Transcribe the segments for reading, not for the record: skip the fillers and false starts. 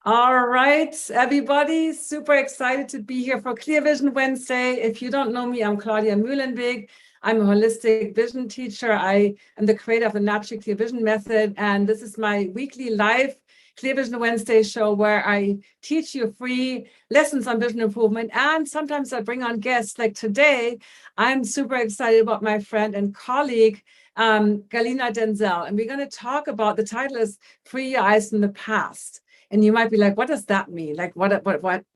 All right, everybody, super excited to be here for Clear Vision Wednesday. If you don't know me, I'm Claudia Mühlenweg. I'm a holistic vision teacher. I am the creator of the Natural Clear Vision Method, and this is my weekly live Clear Vision Wednesday show where I teach you free lessons on vision improvement, and sometimes I bring on guests. Like today, I'm super excited about my friend and colleague, Galina Denzel, and we're going to talk about, the title is Free Your Eyes from the Past. And you might be like, what does that mean? Like, what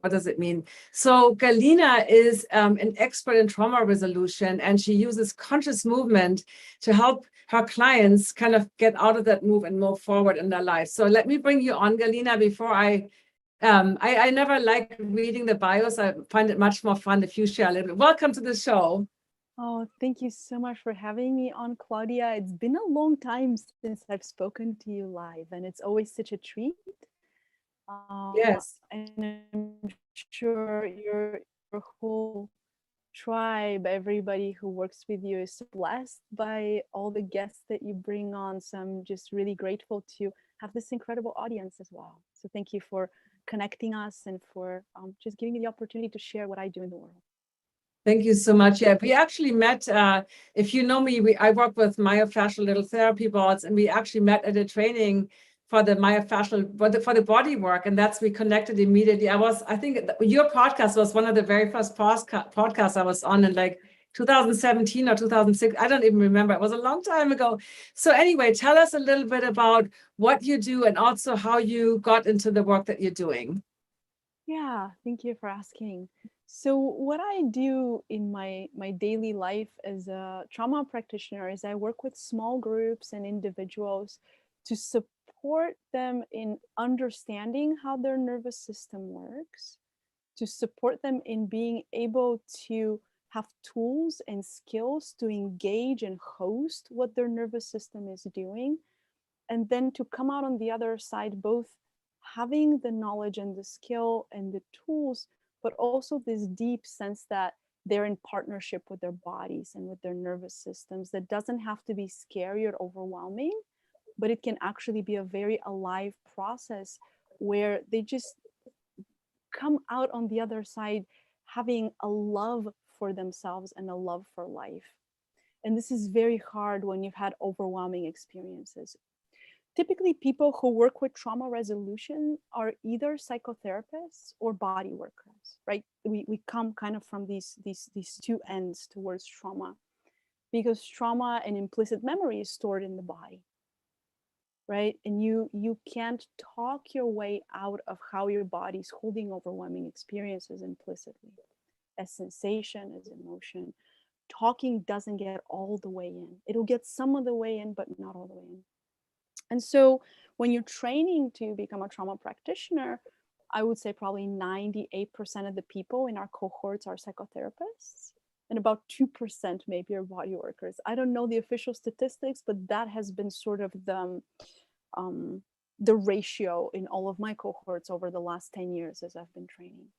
does it mean? So Galina is an expert in trauma resolution, and she uses conscious movement to help her clients kind of get out of that move and move forward in their life. So let me bring you on, Galina, before I never like reading the bios. I find it much more fun if you share a little bit. Welcome to the show. Oh, thank you so much for having me on, Claudia. It's been a long time since I've spoken to you live, and it's always such a treat. Yes. And I'm sure your whole tribe, everybody who works with you, is blessed by all the guests that you bring on. So I'm just really grateful to have this incredible audience as well. So thank you for connecting us and for just giving me the opportunity to share what I do in the world. Thank you so much. Yeah, we actually met, if you know me, I work with myofascial little therapy boards, and we actually met at a training for the myofascial, for the body work, and we connected immediately. I think your podcast was one of the very first podcasts I was on in like 2017 or 2006. I don't even remember. It was a long time ago. So anyway, tell us a little bit about what you do and also how you got into the work that you're doing. Yeah, thank you for asking. So what I do in my daily life as a trauma practitioner is I work with small groups and individuals to support them in understanding how their nervous system works, to support them in being able to have tools and skills to engage and host what their nervous system is doing, and then to come out on the other side both having the knowledge and the skill and the tools, but also this deep sense that they're in partnership with their bodies and with their nervous systems. That doesn't have to be scary or overwhelming, but it can actually be a very alive process where they just come out on the other side having a love for themselves and a love for life. And this is very hard when you've had overwhelming experiences. Typically, people who work with trauma resolution are either psychotherapists or body workers, right? We come kind of from these two ends towards trauma, because trauma and implicit memory is stored in the body, right? And you can't talk your way out of how your body's holding overwhelming experiences implicitly as sensation, as emotion. Talking doesn't get all the way in. It'll get some of the way in, but not all the way in. And so when you're training to become a trauma practitioner, I would say probably 98% of the people in our cohorts are psychotherapists, and about 2% maybe are body workers. I don't know the official statistics, but that has been sort of the ratio in all of my cohorts over the last 10 years as I've been training.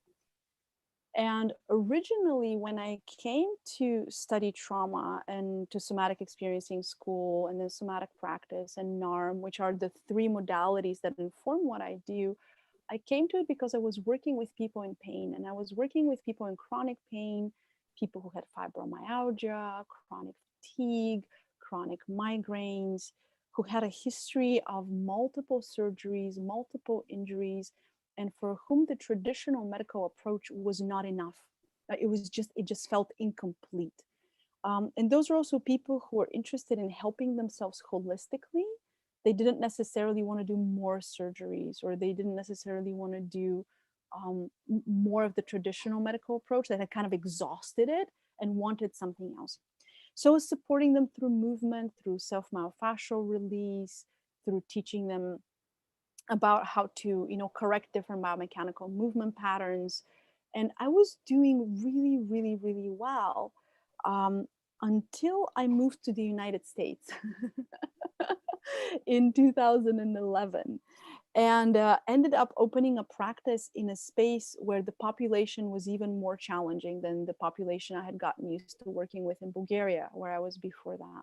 And originally, when I came to study trauma and to somatic experiencing school and then somatic practice and NARM, which are the three modalities that inform what I do, I came to it because I was working with people in pain, and I was working with people in chronic pain, people who had fibromyalgia, chronic fatigue, chronic migraines, who had a history of multiple surgeries, multiple injuries, and for whom the traditional medical approach was not enough. It just felt incomplete. And those are also people who are interested in helping themselves holistically. They didn't necessarily want to do more surgeries, or they didn't necessarily want to do more of the traditional medical approach that had kind of exhausted it and wanted something else. So it's supporting them through movement, through self-myofascial release, through teaching them about how to correct different biomechanical movement patterns. And I was doing really, really, really well until I moved to the United States in 2011, and ended up opening a practice in a space where the population was even more challenging than the population I had gotten used to working with in Bulgaria, where I was before that.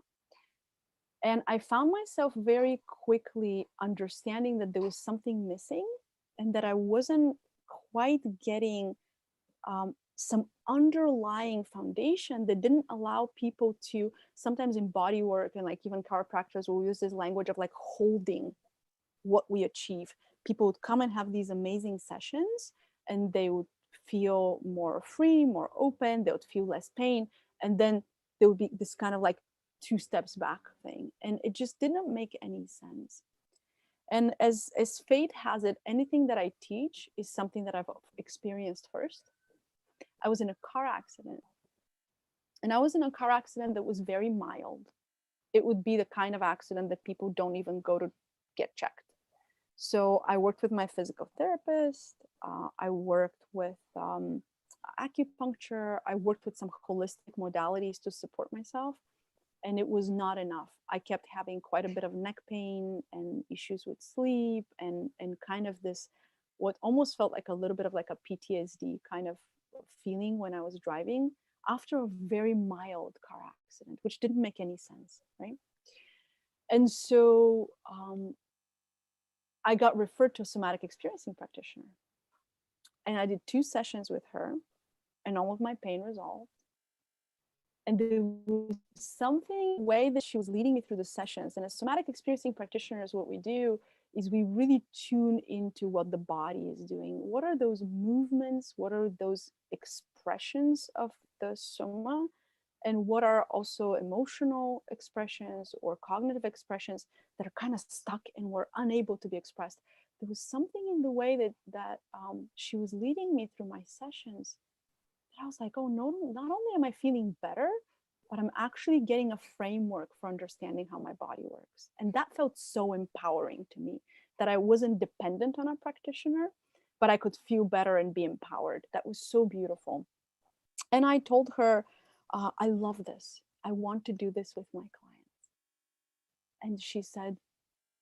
And I found myself very quickly understanding that there was something missing and that I wasn't quite getting some underlying foundation that didn't allow people to, sometimes in body work and like even chiropractors will use this language of like holding what we achieve. People would come and have these amazing sessions and they would feel more free, more open, they would feel less pain. And then there would be this kind of like 2 steps back thing. And it just didn't make any sense. And as fate has it, anything that I teach is something that I've experienced first. I was in a car accident. And I was in a car accident that was very mild. It would be the kind of accident that people don't even go to get checked. So I worked with my physical therapist. I worked with acupuncture. I worked with some holistic modalities to support myself. And it was not enough. I kept having quite a bit of neck pain and issues with sleep and kind of this, what almost felt like a little bit of like a PTSD kind of feeling when I was driving after a very mild car accident, which didn't make any sense, right? And so I got referred to a somatic experiencing practitioner. And I did 2 sessions with her, and all of my pain resolved. And there was something, way that she was leading me through the sessions. And as somatic experiencing practitioners, what we do is we really tune into what the body is doing. What are those movements? What are those expressions of the soma? And what are also emotional expressions or cognitive expressions that are kind of stuck and were unable to be expressed? There was something in the way that she was leading me through my sessions. I was like, oh no, not only am I feeling better, but I'm actually getting a framework for understanding how my body works. And that felt so empowering to me, that I wasn't dependent on a practitioner, but I could feel better and be empowered. That was so beautiful. And I told her, I love this. I want to do this with my clients. And she said,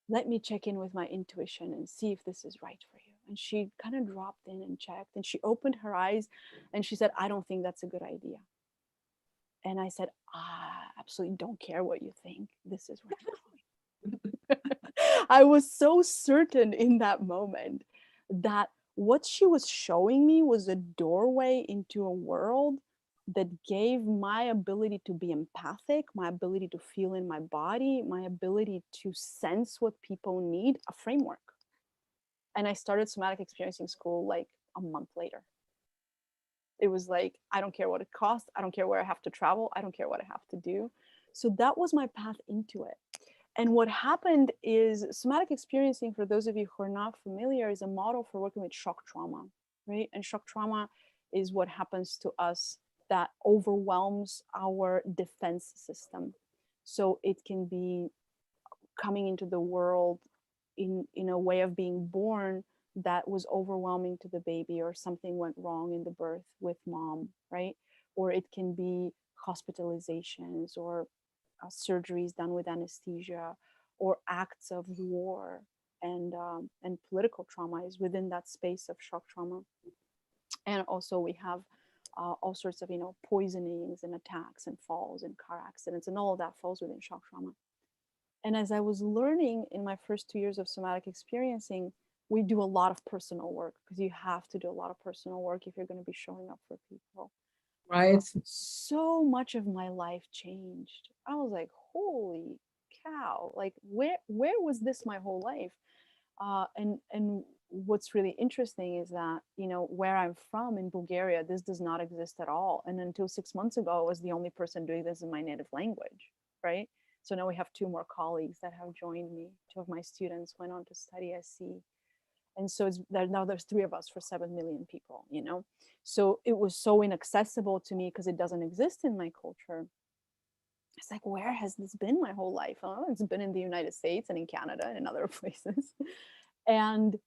let me check in with my intuition and see if this is right for you. And she kind of dropped in and checked, and she opened her eyes and she said, I don't think that's a good idea. And I said, absolutely don't care what you think. This is where I'm going. I was so certain in that moment that what she was showing me was a doorway into a world that gave my ability to be empathic, my ability to feel in my body, my ability to sense what people need, a framework. And I started somatic experiencing school like a month later. It was like, I don't care what it costs. I don't care where I have to travel. I don't care what I have to do. So that was my path into it. And what happened is somatic experiencing, for those of you who are not familiar, is a model for working with shock trauma, right? And shock trauma is what happens to us that overwhelms our defense system. So it can be coming into the world in a way of being born that was overwhelming to the baby, or something went wrong in the birth with mom, right? Or it can be hospitalizations or surgeries done with anesthesia, or acts of war and political trauma is within that space of shock trauma. And also we have all sorts of poisonings and attacks and falls and car accidents, and all of that falls within shock trauma. And as I was learning in my first 2 years of somatic experiencing, we do a lot of personal work, because you have to do a lot of personal work if you're going to be showing up for people. Right. So much of my life changed. I was like, holy cow, like where was this my whole life? And what's really interesting is that, where I'm from in Bulgaria, this does not exist at all. And until 6 months ago, I was the only person doing this in my native language, right? So now we have 2 more colleagues that have joined me. 2 of my students went on to study SC. And so now there's 3 of us for 7 million people, So it was so inaccessible to me because it doesn't exist in my culture. It's like, where has this been my whole life? Oh, it's been in the United States and in Canada and in other places. And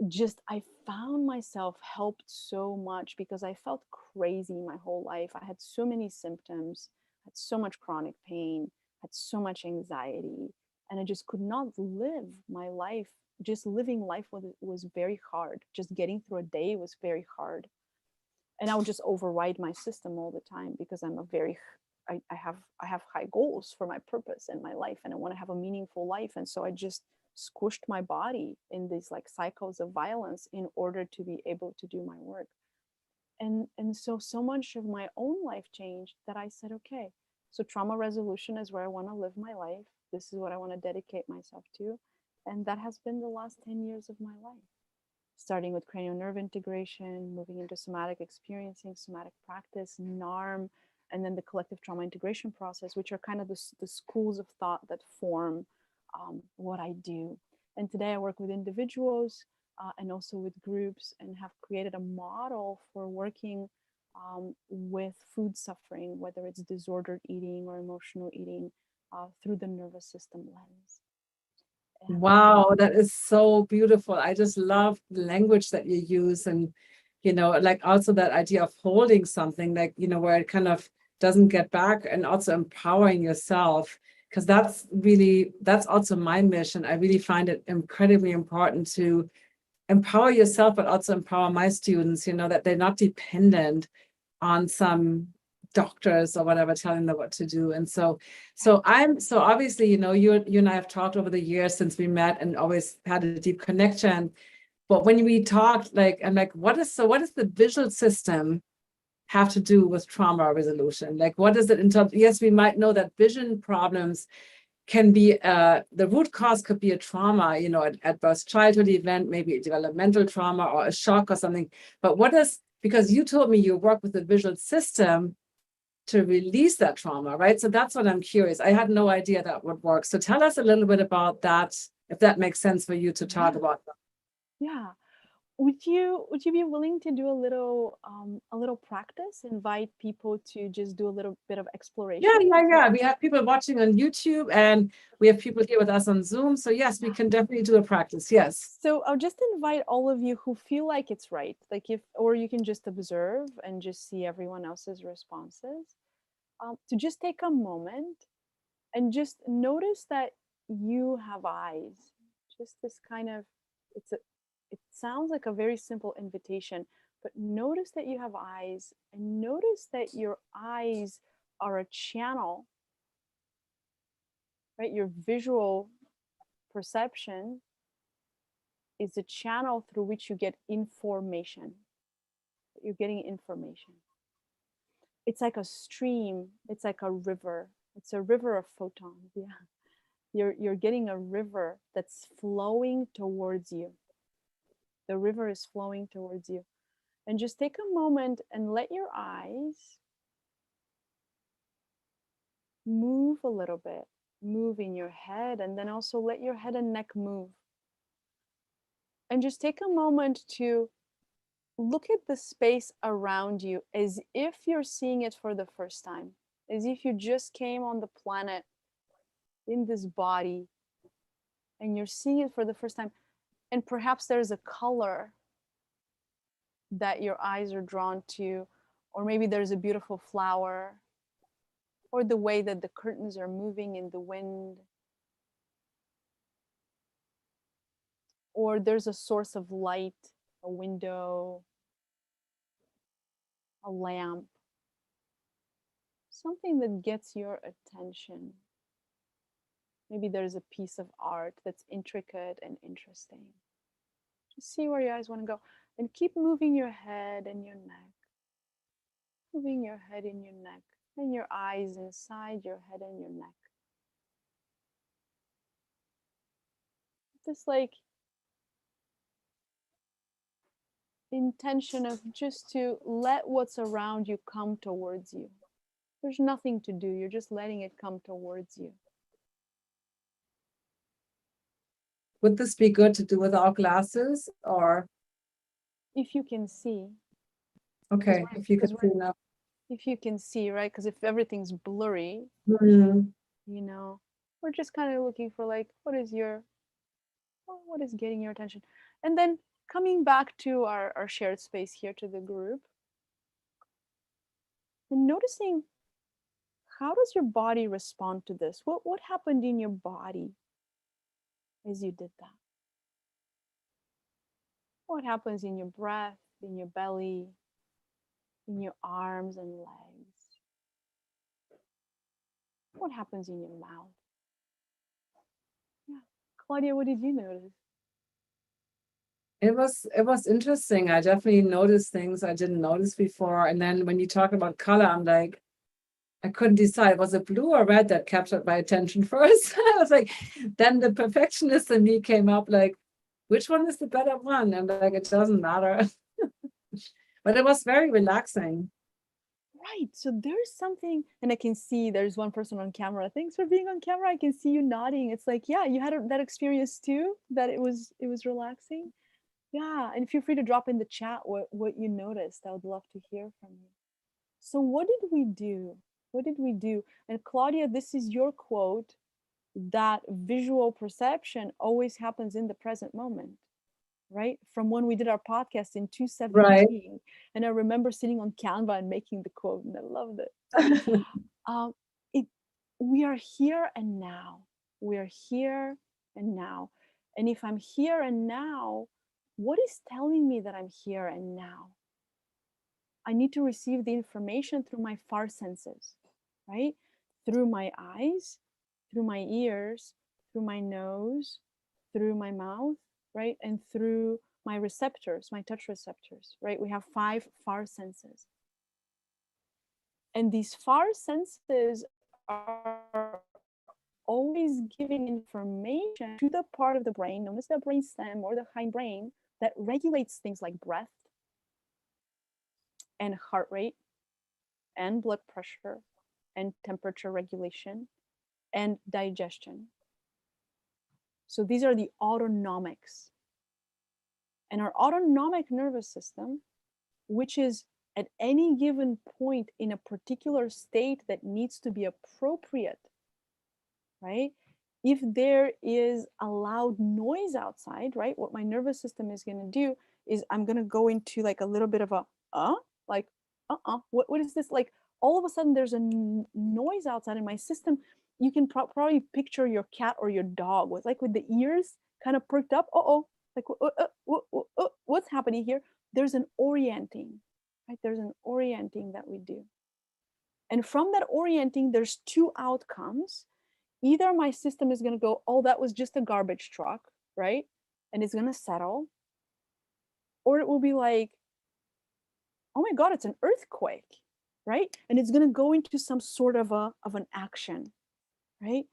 just, I found myself helped so much, because I felt crazy my whole life. I had so many symptoms, had so much chronic pain, had so much anxiety, and I just could not live my life. Just living life was very hard. Just getting through a day was very hard. And I would just override my system all the time, because I have high goals for my purpose in my life, and I want to have a meaningful life. And so I just squished my body in these like cycles of violence in order to be able to do my work. And so much of my own life changed that I said, okay, so trauma resolution is where I want to live my life. This is what I want to dedicate myself to. And that has been the last 10 years of my life, starting with cranial nerve integration, moving into somatic experiencing, somatic practice, NARM, and then the collective trauma integration process, which are kind of the schools of thought that form what I do. And today I work with individuals and also with groups, and have created a model for working with food suffering, whether it's disordered eating or emotional eating, through the nervous system lens. And Wow, that is so beautiful. I just love the language that you use, and like also that idea of holding something, like where it kind of doesn't get back, and also empowering yourself, because that's also my mission. I really find it incredibly important to empower yourself, but also empower my students, that they're not dependent on some doctors or whatever telling them what to do. And so obviously, you and I have talked over the years since we met, and always had a deep connection. But when we talked, I'm like, what is the visual system have to do with trauma resolution? Like, what is it in terms? Yes, we might know that vision problems can be the root cause could be a trauma, an adverse childhood event, maybe a developmental trauma or a shock or something. But because you told me you work with the visual system to release that trauma, right? So that's what I'm curious. I had no idea that would work. So tell us a little bit about that, if that makes sense for you to talk about that. Yeah. Would you be willing to do a little practice? Invite people to just do a little bit of exploration? Yeah. We have people watching on YouTube, and we have people here with us on Zoom. So yes, we can definitely do a practice. Yes. So I'll just invite all of you who feel like it's right, or you can just observe and just see everyone else's responses, to just take a moment and just notice that you have eyes. Just this kind of, it sounds like a very simple invitation, but notice that you have eyes, and notice that your eyes are a channel, right? Your visual perception is a channel through which you get information. You're getting information. It's like a stream, it's like a river. It's a river of photons. Yeah. You're getting a river that's flowing towards you. The river is flowing towards you. And just take a moment and let your eyes move a little bit, move in your head, and then also let your head and neck move. And just take a moment to look at the space around you as if you're seeing it for the first time, as if you just came on the planet in this body and you're seeing it for the first time. And perhaps there's a color that your eyes are drawn to, or maybe there's a beautiful flower, or the way that the curtains are moving in the wind, or there's a source of light, a window, a lamp, something that gets your attention. Maybe there's a piece of art that's intricate and interesting. Just see where your eyes want to go, and keep moving your head and your neck, moving your head and your neck, and your eyes inside your head and your neck. This like intention of just to let what's around you come towards you. There's nothing to do. You're just letting it come towards you. Would this be good to do without glasses, or? If you can see. Okay, if you can see enough. If you can see, right? Because if everything's blurry, Mm-hmm. We're just kind of looking for like, what is getting your attention? And then coming back to our shared space here, to the group, and noticing, how does your body respond to this? What happened in your body as you did that? What happens in your breath, in your belly, in your arms and legs? What happens in your mouth? Yeah, Claudia, what did you notice? It was interesting. I definitely noticed things I didn't notice before. And then when you talk about color, I'm like, I couldn't decide, was it blue or red that captured my attention first? I was like, then the perfectionist in me came up like, which one is the better one? And like, it doesn't matter. But it was very relaxing. Right. So there's something, and I can see there's one person on camera. Thanks for being on camera. I can see you nodding. It's like, yeah, you had that experience too, that it was relaxing. Yeah. And feel free to drop in the chat what you noticed. I would love to hear from you. So what did we do? What did we do? And Claudia, this is your quote, that visual perception always happens in the present moment, right? From when we did our podcast in Right. 2017. And I remember sitting on Canva and making the quote, and I loved it. It we are here and now. We are here and now. And if I'm here and now, what is telling me that I'm here and now? I need to receive the information through my far senses, right? Through my eyes, through my ears, through my nose, through my mouth, right? And through my receptors, my touch receptors, right? We have 5 far senses. And these far senses are always giving information to the part of the brain known as the brainstem or the hindbrain that regulates things like breath and heart rate and blood pressure and temperature regulation and digestion. So these are the autonomics. And our autonomic nervous system, which is at any given point in a particular state that needs to be appropriate, right? If there is a loud noise outside, right, what my nervous system is going to do is I'm going to go into like a little bit of a, like, what is this? Like all of a sudden there's a noise outside in my system. You can probably picture your cat or your dog with the ears kind of perked up. Like what's happening here? There's an orienting, right? There's an orienting that we do. And from that orienting, there's 2 outcomes. Either my system is going to go, oh, that was just a garbage truck, right? And it's going to settle. Or it will be like, oh my God, it's an earthquake, right? And it's going to go into some sort of an action, right?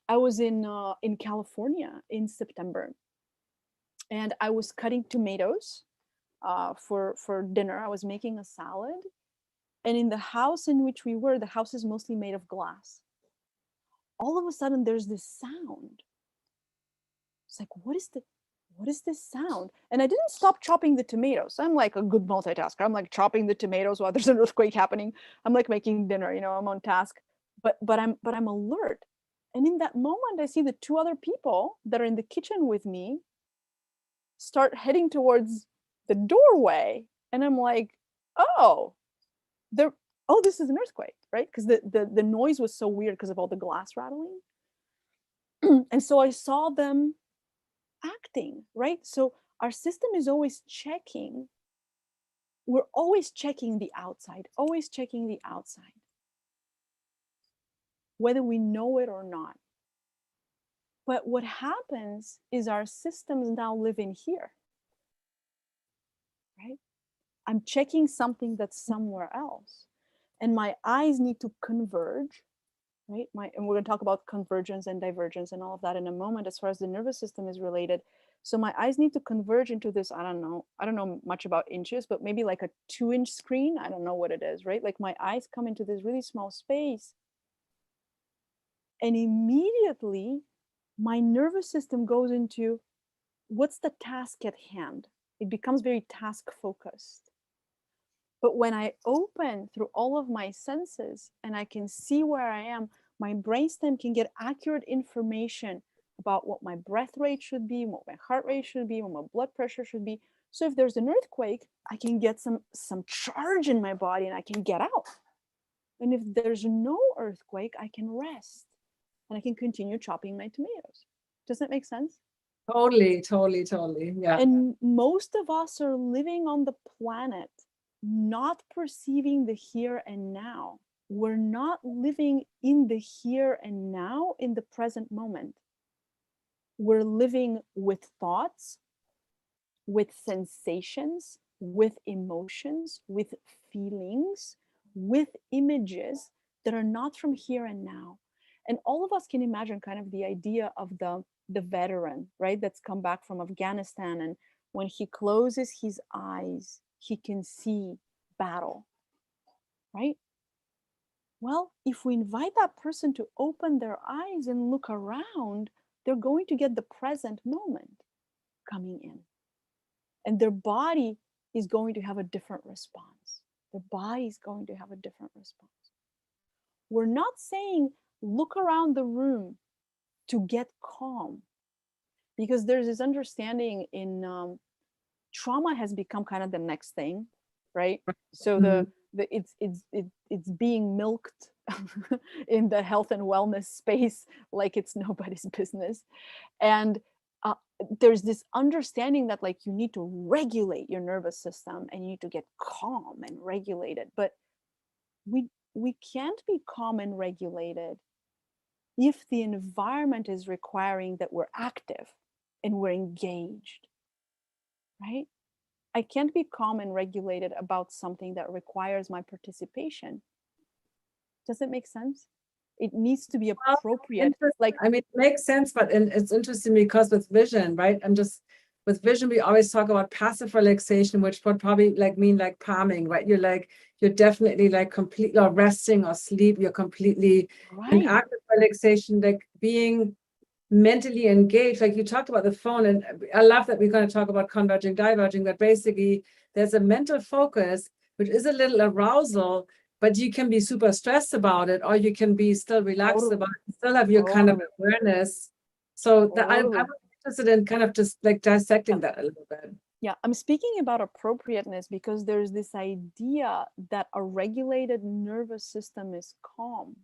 I was in California in September, and I was cutting tomatoes for dinner. I was making a salad. And in the house in which we were, the house is mostly made of glass. All of a sudden, there's this sound. It's like, what is this sound? And I didn't stop chopping the tomatoes. I'm like a good multitasker. I'm like chopping the tomatoes while there's an earthquake happening. I'm like making dinner, I'm on task. But I'm alert. And in that moment, I see the 2 other people that are in the kitchen with me start heading towards the doorway. And I'm like, oh, this is an earthquake, right? Because the noise was so weird because of all the glass rattling. And so I saw them acting, right? So our system is always checking. We're always checking the outside, always checking the outside, whether we know it or not. But what happens is our systems now live in here, right? I'm checking something that's somewhere else. And my eyes need to converge, right? And we're going to talk about convergence and divergence and all of that in a moment as far as the nervous system is related. So my eyes need to converge into this, I don't know much about inches, but maybe like a 2-inch screen. I don't know what it is, right? Like my eyes come into this really small space. And immediately my nervous system goes into, what's the task at hand? It becomes very task focused. But when I open through all of my senses and I can see where I am, my brainstem can get accurate information about what my breath rate should be, what my heart rate should be, what my blood pressure should be. So if there's an earthquake, I can get some charge in my body and I can get out. And if there's no earthquake, I can rest and I can continue chopping my tomatoes. Does that make sense? Totally. Yeah. And most of us are living on the planet not perceiving the here and now. We're not living in the here and now in the present moment. we're living with thoughts, with sensations, with emotions, with feelings, with images that are not from here and now. And all of us can imagine kind of the idea of the veteran, right? That's come back from Afghanistan. And when he closes his eyes, he can see battle, right? Well, if we invite that person to open their eyes and look around, they're going to get the present moment coming in. And their body is going to have a different response. Their body is going to have a different response. We're not saying look around the room to get calm, because there's this understanding in trauma has become kind of the next thing, right? So it's being milked in the health and wellness space like it's nobody's business. And there's this understanding that like you need to regulate your nervous system and you need to get calm and regulated. But we can't be calm and regulated if the environment is requiring that we're active and we're engaged, right? I can't be calm and regulated about something that requires my participation. Does it make sense? It needs to be appropriate. Like, I mean, it makes sense, but it's interesting because with vision, right? With vision, we always talk about passive relaxation, which would probably like mean like palming, right? You're definitely like completely or resting or sleep. You're completely in active relaxation, like being mentally engaged. Like you talked about the phone, and I love that we're going to talk about converging, diverging, but basically there's a mental focus, which is a little arousal, but you can be super stressed about it, or you can be still relaxed about it, still have your kind of awareness. So I'm interested in kind of just like dissecting that a little bit. Yeah, I'm speaking about appropriateness because there's this idea that a regulated nervous system is calm.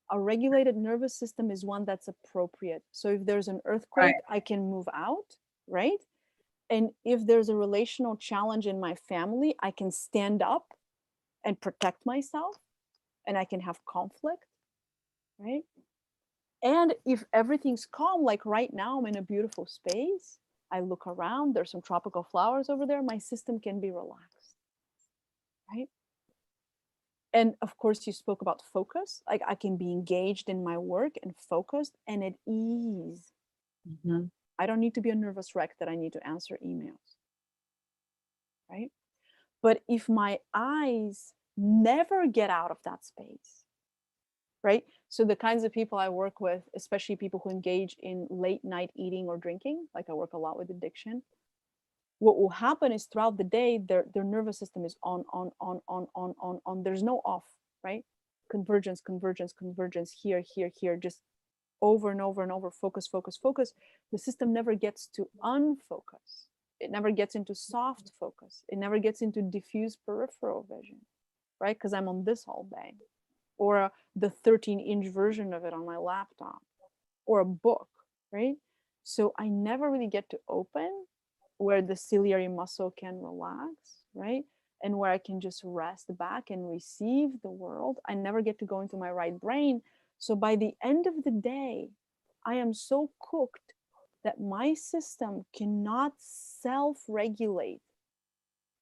A regulated nervous system is one that's appropriate. So if there's an earthquake, I can move out, right? And if there's a relational challenge in my family, I can stand up and protect myself, and I can have conflict, right? And if everything's calm, like right now, I'm in a beautiful space, I look around, there's some tropical flowers over there, my system can be relaxed, right? And of course, you spoke about focus. Like I can be engaged in my work and focused and at ease. Mm-hmm. I don't need to be a nervous wreck that I need to answer emails, right? But if my eyes never get out of that space, right? So the kinds of people I work with, especially people who engage in late night eating or drinking, like I work a lot with addiction, what will happen is throughout the day, their nervous system is on. There's no off, right? Convergence, here, just over and over and over, focus. The system never gets to unfocus. It never gets into soft focus. It never gets into diffuse peripheral vision, right? Because I'm on this all day. Or the 13-inch version of it on my laptop, or a book, right? So I never really get to open where the ciliary muscle can relax, right? And where I can just rest back and receive the world. I never get to go into my right brain. So by the end of the day, I am so cooked that my system cannot self-regulate,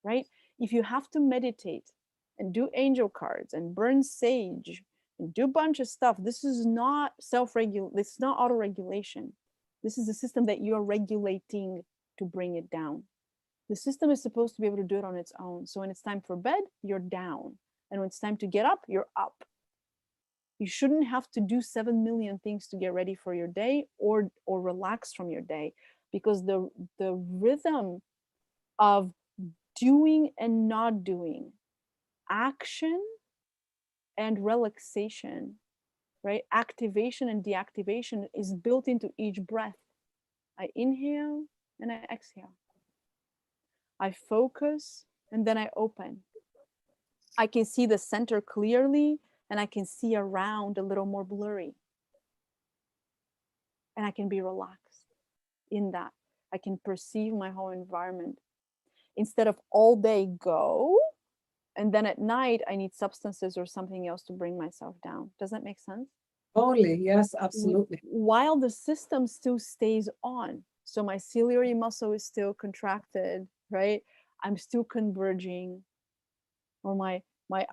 right? If you have to meditate and do angel cards and burn sage and do a bunch of stuff, this is not self-regulation. This is not auto-regulation. This is a system that you're regulating to bring it down. The system is supposed to be able to do it on its own. So when it's time for bed, you're down. And when it's time to get up, you're up. You shouldn't have to do 7 million things to get ready for your day or relax from your day, because the rhythm of doing and not doing, action and relaxation, right? Activation and deactivation is built into each breath. I inhale and I exhale. I focus and then I open. I can see the center clearly and I can see around a little more blurry. And I can be relaxed in that. I can perceive my whole environment. Instead of all day go, and then at night I need substances or something else to bring myself down. Does that make sense? Totally. Yes, absolutely. while the system still stays on. So my ciliary muscle is still contracted, right? I'm still converging, or my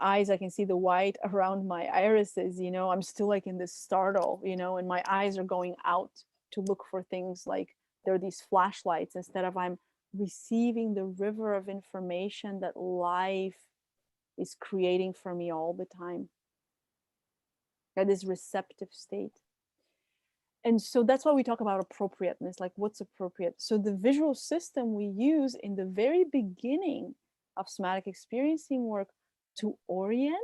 eyes, I can see the white around my irises, you know, I'm still like in this startle, you know, and my eyes are going out to look for things, like they're these flashlights, instead of I'm receiving the river of information that life is creating for me all the time. That is receptive state. And so that's why we talk about appropriateness, like what's appropriate. So the visual system we use in the very beginning of somatic experiencing work to orient,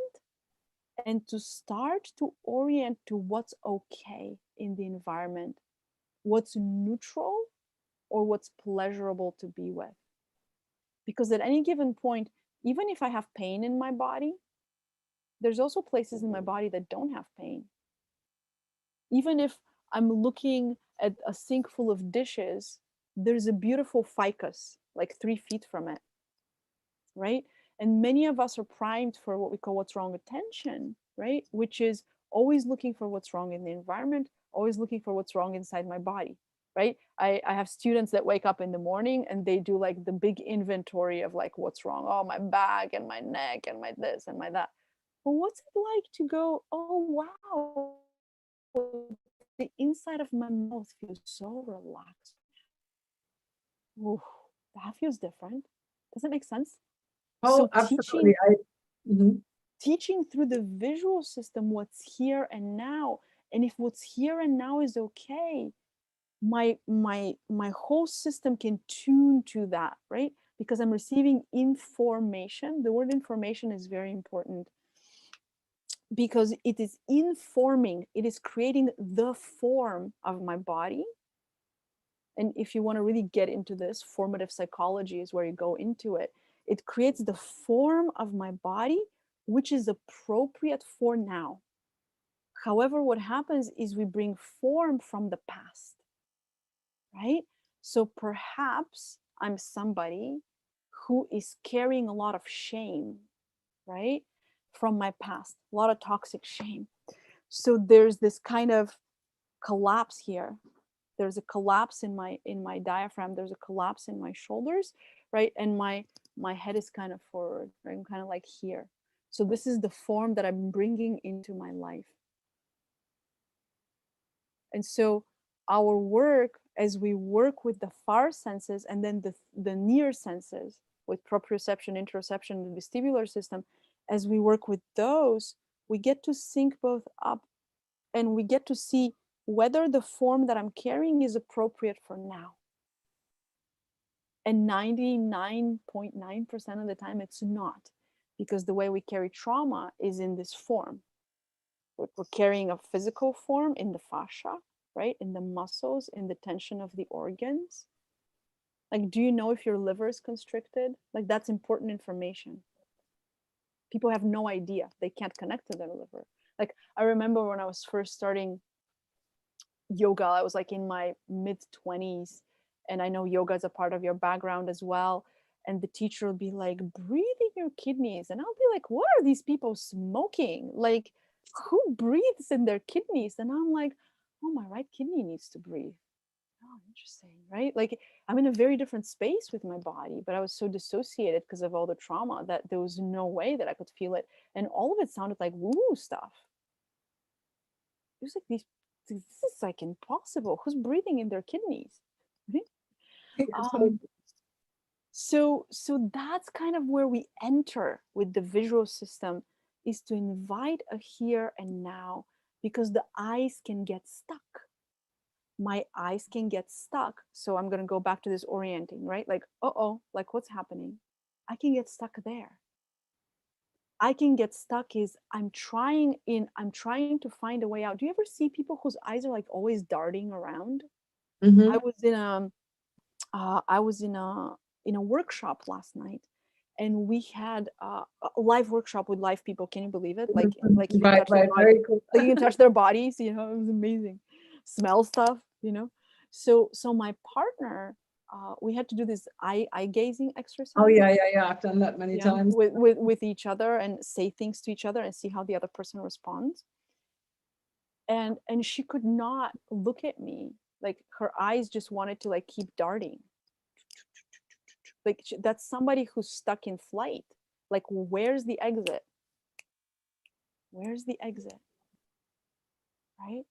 and to start to orient to what's okay in the environment, what's neutral or what's pleasurable to be with. Because at any given point, even if I have pain in my body, there's also places in my body that don't have pain. Even if I'm looking at a sink full of dishes, there's a beautiful ficus like 3 feet from it, right? And many of us are primed for what we call what's wrong attention, right? Which is always looking for what's wrong in the environment, always looking for what's wrong inside my body, right? I have students that wake up in the morning and they do like the big inventory of like what's wrong. Oh, my back and my neck and my this and my that. But what's it like to go, oh, wow, the inside of my mouth feels so relaxed. Ooh, that feels different. Does that make sense? Oh, So absolutely. teaching through the visual system what's here and now, and if what's here and now is okay, my whole system can tune to that, right? Because I'm receiving information. The word information is very important, because it is informing, it is creating the form of my body. And if you want to really get into this, formative psychology is where you go into it. It creates the form of my body, which is appropriate for now. However, what happens is we bring form from the past, right? So perhaps I'm somebody who is carrying a lot of shame, right? From my past, a lot of toxic shame. So there's this kind of collapse here. There's a collapse in my diaphragm. There's a collapse in my shoulders, right? And my head is kind of forward, right? I'm kind of like here. So this is the form that I'm bringing into my life. And so our work, as we work with the far senses and then the near senses, with proprioception, interoception, and the vestibular system, as we work with those, we get to sync both up, and we get to see whether the form that I'm carrying is appropriate for now. And 99.9% of the time, it's not, because the way we carry trauma is in this form. We're carrying a physical form in the fascia, right? In the muscles, in the tension of the organs. Like, do you know if your liver is constricted? Like, that's important information. People have no idea. They can't connect to their liver. Like, I remember when I was first starting yoga, I was like in my mid-20s, and I know yoga is a part of your background as well. And the teacher would be like, breathe in your kidneys. And I'll be like, what are these people smoking? Like, who breathes in their kidneys? And I'm like, oh, my right kidney needs to breathe. Oh, interesting, right? Like, I'm in a very different space with my body, but I was so dissociated because of all the trauma that there was no way that I could feel it. And all of it sounded like woo-woo stuff. It was like this is like impossible. Who's breathing in their kidneys? So that's kind of where we enter with the visual system, is to invite a here and now, because the eyes can get stuck. My eyes can get stuck. So I'm going to go back to this orienting, right? Like, like what's happening? I can get stuck there. I can get stuck is I'm trying to find a way out. Do you ever see people whose eyes are like always darting around? I was in a workshop last night, and we had a live workshop with live people. Can you believe it? Like you can touch their body, cool. Like you can touch their bodies. You know, it was amazing. Smell stuff. You know, so my partner, we had to do this eye gazing exercise. Oh yeah. I've done that many times with each other, and say things to each other and see how the other person responds. and she could not look at me. Like her eyes just wanted to like keep darting. Like that's somebody who's stuck in flight. Like, where's the exit? Where's the exit? Right?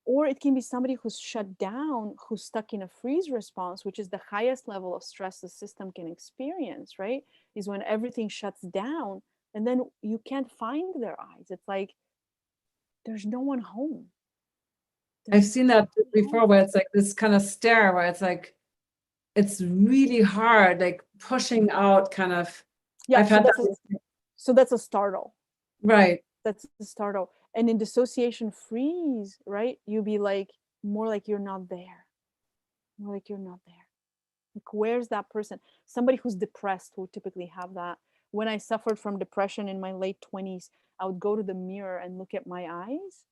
Or it can be somebody who's shut down, who's stuck in a freeze response, which is the highest level of stress the system can experience, right? Is when everything shuts down and then you can't find their eyes. It's like there's no one home. I've seen that before, where it's like this kind of stare, where it's like, it's really hard, like pushing out kind of. Yeah, I've had that. So that's a startle. Right. That's a startle. And in dissociation freeze, right? You'll be like, more like you're not there. More like you're not there. Like, where's that person? Somebody who's depressed will typically have that. When I suffered from depression in my late 20s, I would go to the mirror and look at my eyes.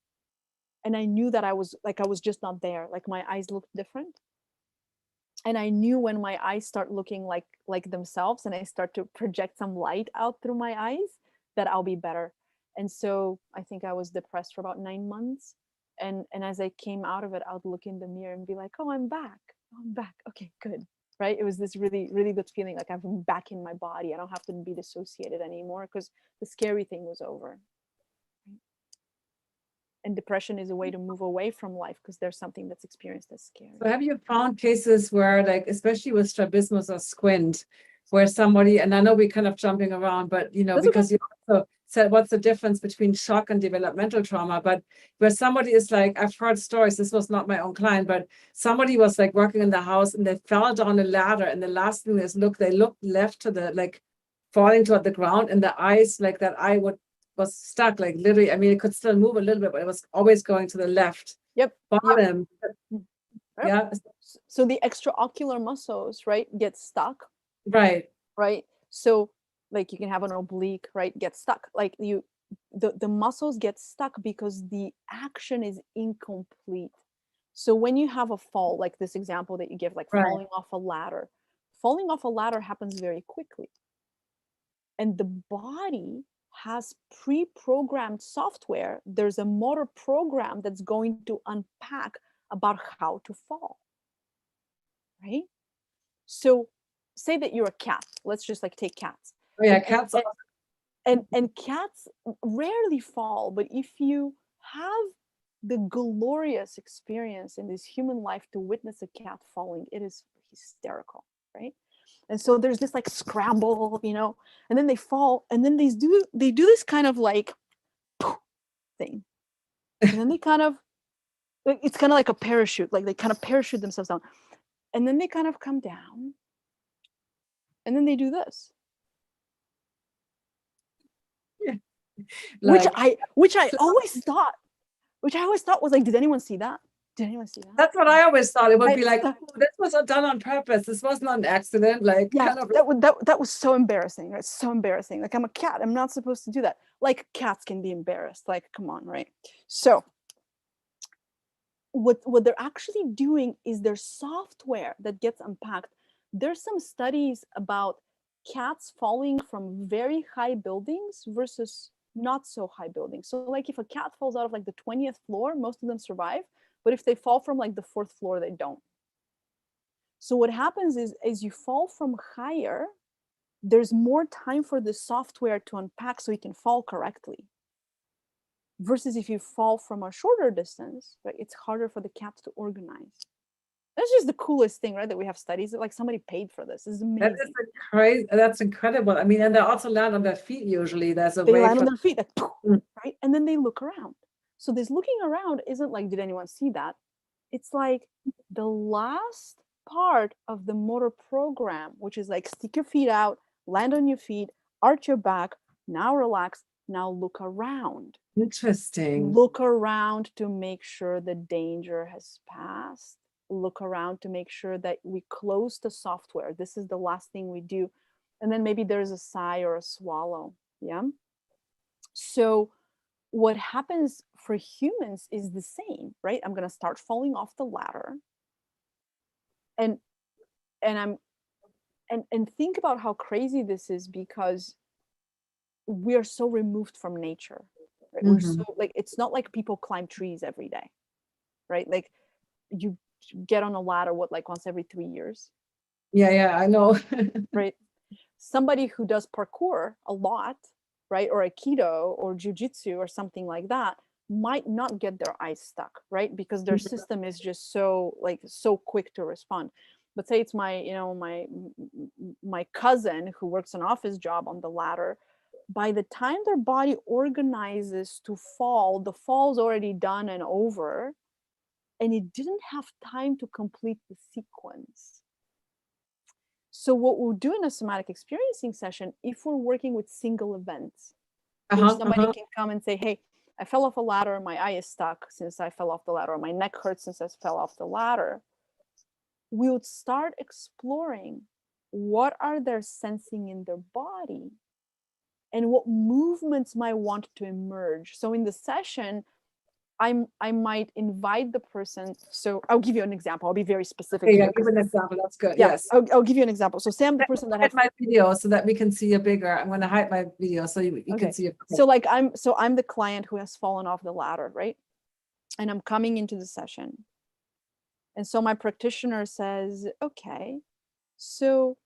And I knew that I was just not there. Like my eyes looked different. And I knew when my eyes start looking like themselves and I start to project some light out through my eyes, that I'll be better. And so I think I was depressed for about 9 months. And as I came out of it, I would look in the mirror and be like, oh, I'm back. Oh, I'm back. Okay, good. Right? It was this really, really good feeling, like I'm back in my body. I don't have to be dissociated anymore because the scary thing was over. And depression is a way to move away from life because there's something that's experienced as scary. So have you found cases where, like, especially with strabismus or squint, where somebody, and I know we're kind of jumping around, but you know, That's because okay. you also said what's the difference between shock and developmental trauma, but where somebody is like, I've heard stories, this was not my own client, but somebody was like working in the house and they fell down a ladder, and the last thing is they looked left to the, like, falling toward the ground, and the eyes, like that eye was stuck, like literally, I mean, it could still move a little bit, but it was always going to the left bottom. Yep. Yeah. So the extraocular muscles, right, get stuck. Right. Right. So like you can have an oblique, right, get stuck. Like the muscles get stuck because the action is incomplete. So when you have a fall, like this example that you give, like falling off a ladder happens very quickly. And the body has pre-programmed software. There's a motor program that's going to unpack about how to fall. Right? So say that you're a cat. Let's just like take cats. Oh yeah, cats. And cats rarely fall, but if you have the glorious experience in this human life to witness a cat falling, it is hysterical, right? And so there's this like scramble, and then they fall, and then they do this kind of like thing, and then they kind of, it's kind of like a parachute, like they kind of parachute themselves down, and then they kind of come down, and then they do this. Yeah. Like, which I always thought was like, did anyone see that? Did anyone see that? That's what I always thought. It would be like, this was done on purpose. This was not an accident. Like, yeah, kind of that was so embarrassing. Right? So embarrassing. Like, I'm a cat. I'm not supposed to do that. Like, cats can be embarrassed. Like, come on, right? So what they're actually doing is their software that gets unpacked. There's some studies about cats falling from very high buildings versus not so high buildings. So like if a cat falls out of like the 20th floor, most of them survive. But if they fall from like the 4th floor, they don't. So what happens is, as you fall from higher, there's more time for the software to unpack so you can fall correctly. Versus if you fall from a shorter distance, right, it's harder for the cats to organize. That's just the coolest thing, right? That we have studies that like somebody paid for this. This is amazing. That is crazy. That's incredible. I mean, and they also land on their feet usually. There's a they way land on their feet, like, right? And then they look around. So this looking around isn't like, did anyone see that? It's like the last part of the motor program, which is like stick your feet out, land on your feet, arch your back, now relax, now look around. Interesting. Look around to make sure the danger has passed. Look around to make sure that we close the software. This is the last thing we do. And then maybe there's a sigh or a swallow. Yeah. So what happens for humans is the same, right? I'm going to start falling off the ladder. And think about how crazy this is, because we are so removed from nature. right? We're so like, it's not like people climb trees every day, right? Like you get on a ladder, what, like once every 3 years, Yeah, I know. right? Somebody who does parkour a lot, right? Or Aikido or jujitsu or something like that might not get their eyes stuck, right? Because their system is just so like so quick to respond. But say it's my, you know, my cousin who works an office job on the ladder. By the time their body organizes to fall, the fall's already done and over, and it didn't have time to complete the sequence. So what we'll do in a somatic experiencing session, if we're working with single events, where somebody can come and say, hey, I fell off a ladder, my eye is stuck since I fell off the ladder, or my neck hurts since I fell off the ladder, we would start exploring what are they sensing in their body and what movements might want to emerge. So in the session, I might invite the person. So I'll give you an example. I'll be very specific. Okay, yeah, give an example. That's good. Yeah, Yes. I'll give you an example. So say I'm the person that hide my video so that we can see you bigger. I'm going to hide my video so you can see it. So like I'm the client who has fallen off the ladder, right? And I'm coming into the session. And so my practitioner says, okay, so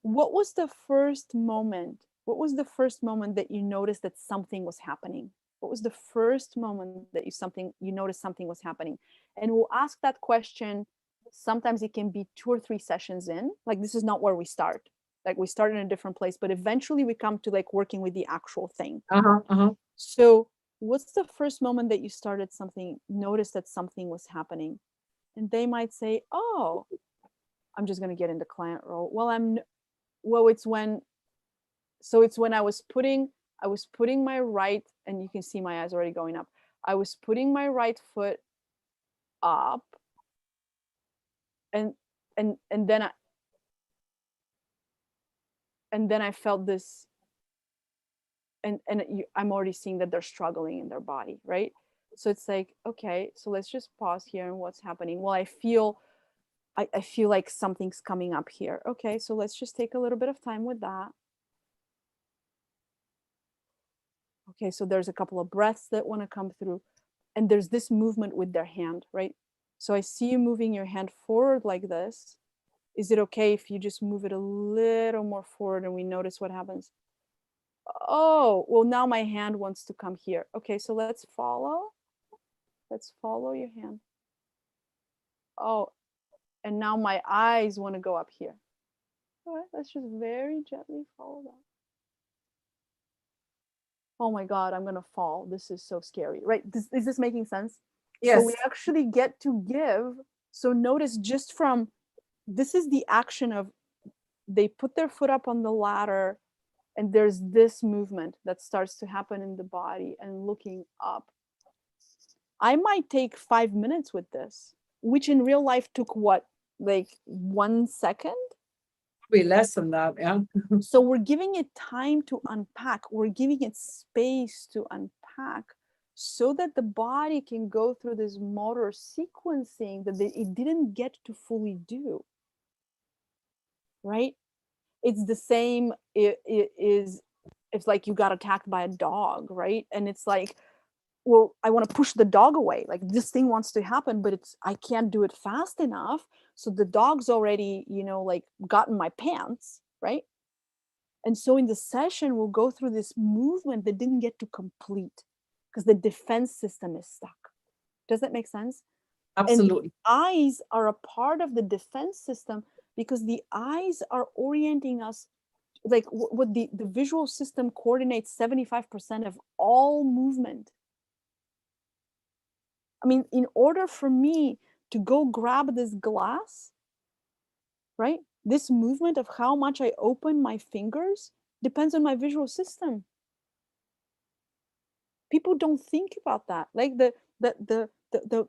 what was the first moment? What was the first moment that you noticed that something was happening? What was the first moment that you noticed something was happening? And we'll ask that question. Sometimes it can be 2 or 3 sessions in. Like this is not where we start. Like we start in a different place, but eventually we come to like working with the actual thing. So what's the first moment that you noticed that something was happening? And they might say, oh, I'm just going to get into client role. It's when I was putting my right, and you can see my eyes already going up. I was putting my right foot up, and then I felt this, I'm already seeing that they're struggling in their body, right? So it's like, okay, so let's just pause here and what's happening. Well, I feel like something's coming up here. Okay, so let's just take a little bit of time with that. Okay, so there's a couple of breaths that want to come through, and there's this movement with their hand, right? So I see you moving your hand forward like this. Is it okay if you just move it a little more forward and we notice what happens? Oh, well, now my hand wants to come here. Okay, so let's follow your hand. Oh, and now my eyes want to go up here. All right, let's just very gently follow that. Oh my God, I'm going to fall. This is so scary, right? Is this making sense? Yes. So we actually get to give. So notice just from, this is the action of, they put their foot up on the ladder and there's this movement that starts to happen in the body and looking up. I might take 5 minutes with this, which in real life took what, like 1 second? Probably less than that, yeah. So we're giving it time to unpack. We're giving it space to unpack so that the body can go through this motor sequencing that it didn't get to fully do, right? It's the same, it's like you got attacked by a dog, right? And it's like, well, I want to push the dog away. Like this thing wants to happen, but I can't do it fast enough. So the dog's already, like gotten my pants, right? And so in the session, we'll go through this movement that didn't get to complete because the defense system is stuck. Does that make sense? Absolutely. And the eyes are a part of the defense system because the eyes are orienting us, like what the visual system coordinates 75% of all movement. I mean, in order for me to go grab this glass, right? This movement of how much I open my fingers depends on my visual system. People don't think about that. Like the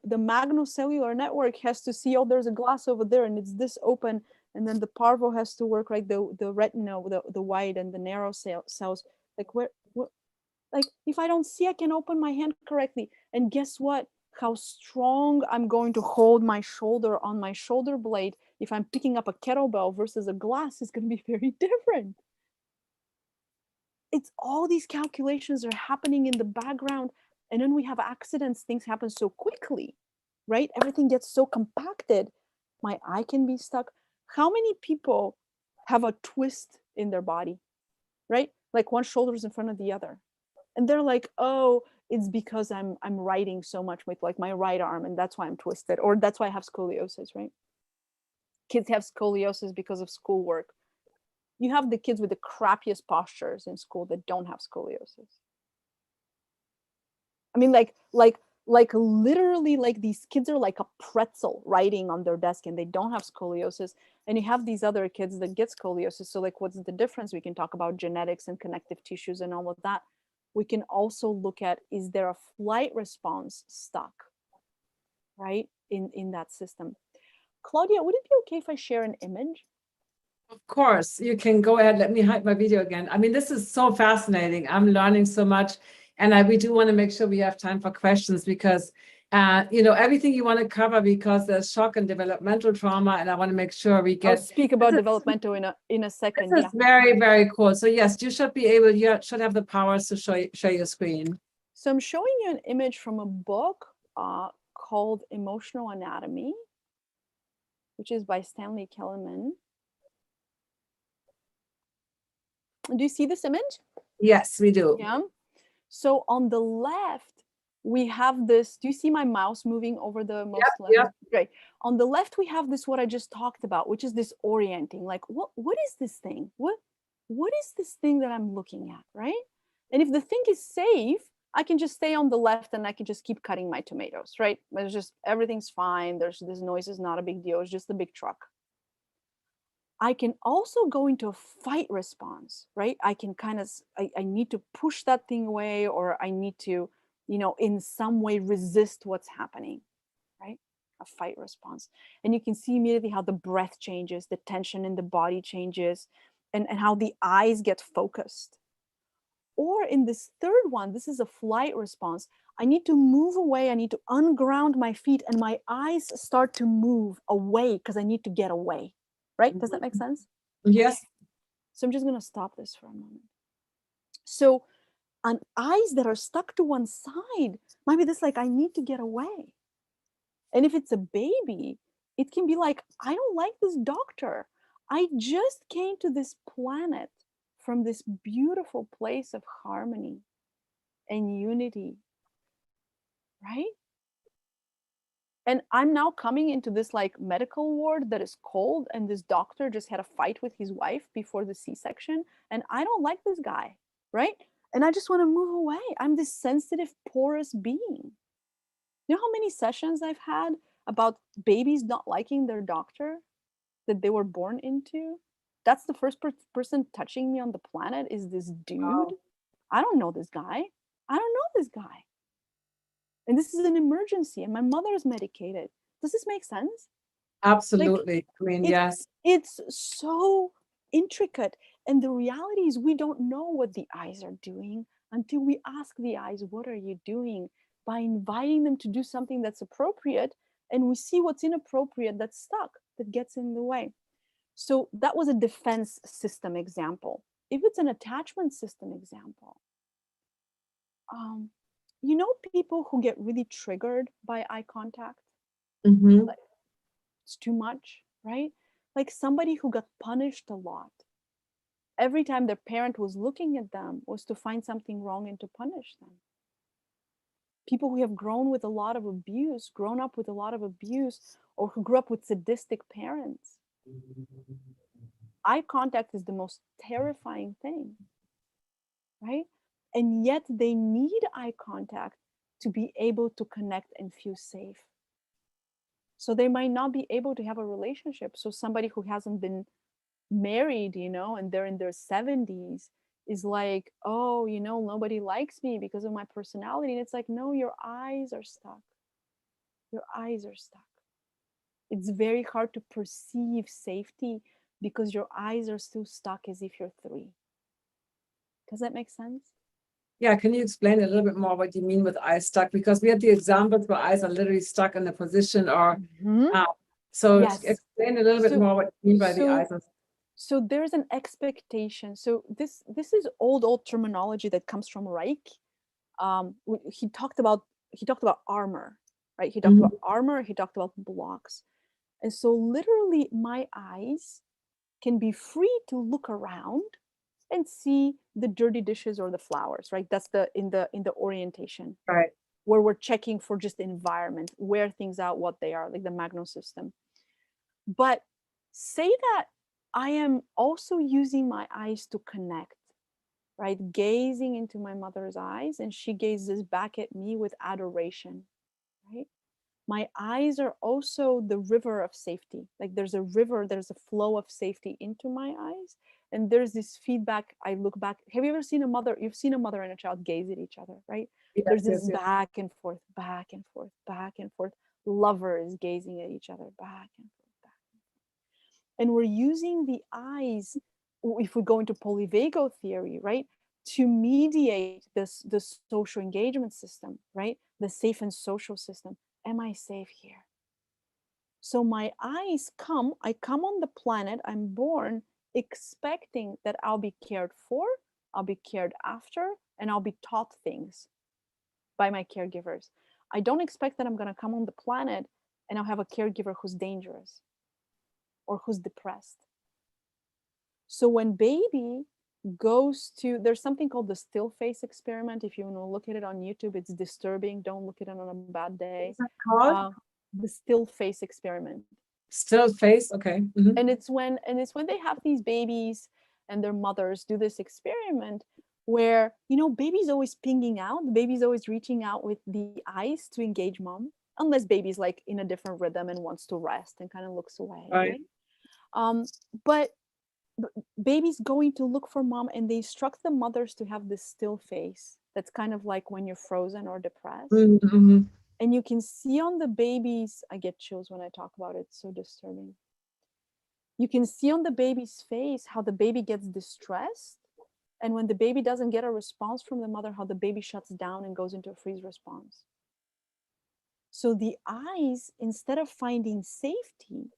magnocellular network has to see, oh, there's a glass over there and it's this open. And then the parvo has to work like the retina, the white and the narrow cells. Like like if I don't see, I can open my hand correctly. And guess what? How strong I'm going to hold my shoulder on my shoulder blade if I'm picking up a kettlebell versus a glass is going to be very different. It's all these calculations are happening in the background And then we have accidents, things happen so quickly, right? Everything gets so compacted. My eye can be stuck. How many people have a twist in their body, right? Like one shoulder is in front of the other. And they're like, oh, it's because I'm writing so much with like my right arm, and that's why I'm twisted, or that's why I have scoliosis, right? Kids have scoliosis because of schoolwork. You have the kids with the crappiest postures in school that don't have scoliosis. I mean, like literally, like these kids are like a pretzel writing on their desk, and they don't have scoliosis. And you have these other kids that get scoliosis. So like, what's the difference? We can talk about genetics and connective tissues and all of that. We can also look at, is there a flight response stuck, right, in that system? Claudia, would it be okay if I share an image? Of course, you can go ahead. Let me hide my video again. I mean, this is so fascinating. I'm learning so much. And we do want to make sure we have time for questions because, you know, everything you want to cover, because there's shock and developmental trauma. And I want to make sure we get. I'll speak about developmental in a second. This is very, very cool. So yes, you should be able, you should have the powers to share your screen. So I'm showing you an image from a book called Emotional Anatomy, which is by Stanley Kellerman. Do you see this image? Yes, we do. Yeah. So on the left, we have this. Do you see my mouse moving over the most left? Yep. Great. On the left, we have this, what I just talked about, which is this orienting. Like, what is this thing? What is this thing that I'm looking at, right? And if the thing is safe, I can just stay on the left and I can just keep cutting my tomatoes, right? There's just, everything's fine. This noise is not a big deal. It's just a big truck. I can also go into a fight response, right? I can kind of, I need to push that thing away, or I need to, you know, in some way resist what's happening, right? A fight response. And you can see immediately how the breath changes, the tension in the body changes, and how the eyes get focused. Or in this third one, this is a flight response. I need to move away. I need to unground my feet, and my eyes start to move away because I need to get away. Right? Does that make sense? Yes. So I'm just going to stop this for a moment. So on eyes that are stuck to one side, might be this like, I need to get away. And if it's a baby, it can be like, I don't like this doctor. I just came to this planet from this beautiful place of harmony and unity, right? And I'm now coming into this like medical ward that is cold, and this doctor just had a fight with his wife before the C-section, and I don't like this guy, right? And I just want to move away. I'm this sensitive, porous being. You know how many sessions I've had about babies not liking their doctor that they were born into? That's the first person touching me on the planet is this dude. Wow. I don't know this guy. I don't know this guy. And this is an emergency, and my mother is medicated. Does this make sense? Absolutely. Like, I mean, yes. It's so intricate. And the reality is we don't know what the eyes are doing until we ask the eyes, what are you doing? By inviting them to do something that's appropriate, and we see what's inappropriate that's stuck, that gets in the way. So that was a defense system example. If it's an attachment system example, you know, people who get really triggered by eye contact, like, it's too much, right? Like somebody who got punished a lot. Every time their parent was looking at them was to find something wrong and to punish them. People who have grown with a lot of abuse, grown up with a lot of abuse, or who grew up with sadistic parents. Eye contact is the most terrifying thing, right? And yet they need eye contact to be able to connect and feel safe. So they might not be able to have a relationship. So somebody who hasn't been married, you know, and they're in their 70s is like, oh, you know, nobody likes me because of my personality. And it's like, no, your eyes are stuck. Your eyes are stuck. It's very hard to perceive safety because your eyes are still stuck as if you're 3. Does that make sense? Yeah, can you explain a little bit more what you mean with eyes stuck? Because we had the examples where eyes are literally stuck in a position or so yes. Explain a little bit more what you mean by the eyes. So there's an expectation. So this is old terminology that comes from Reich. He talked about armor, right? He talked about armor, he talked about blocks. And so literally my eyes can be free to look around and see the dirty dishes or the flowers, right? That's in the orientation, right, where we're checking for just the environment, where things are, what they are, like the Magno system. But say that I am also using my eyes to connect, right? Gazing into my mother's eyes, and she gazes back at me with adoration, right? My eyes are also the river of safety. Like there's a river, there's a flow of safety into my eyes. And there's this feedback. I look back. Have you ever seen a mother? You've seen a mother and a child gaze at each other, right? yes, There's this yes, yes. back and forth, back and forth, back and forth. Lovers gazing at each other, back and forth, back. And we're using the eyes, if we go into polyvagal theory, right, to mediate this social engagement system, right? The safe and social system. Am I safe here? So my eyes I come on the planet, I'm born expecting that I'll be cared for, I'll be cared after, and I'll be taught things by my caregivers. I don't expect that I'm going to come on the planet and I'll have a caregiver who's dangerous or who's depressed. So when baby goes to, there's something called the still face experiment. If you want to look at it on YouTube, it's disturbing. Don't look at it on a bad day. What's that called? The still face experiment. Still face, okay. And it's when they have these babies and their mothers do this experiment where, you know, baby's always pinging out, the baby's always reaching out with the eyes to engage mom, unless baby's like in a different rhythm and wants to rest and kind of looks away, right? But baby's going to look for mom, and they instruct the mothers to have this still face that's kind of like when you're frozen or depressed. And you can see on the babies, I get chills when I talk about it, it's so disturbing. You can see on the baby's face how the baby gets distressed, and when the baby doesn't get a response from the mother, how the baby shuts down and goes into a freeze response. So the eyes, instead of finding safety,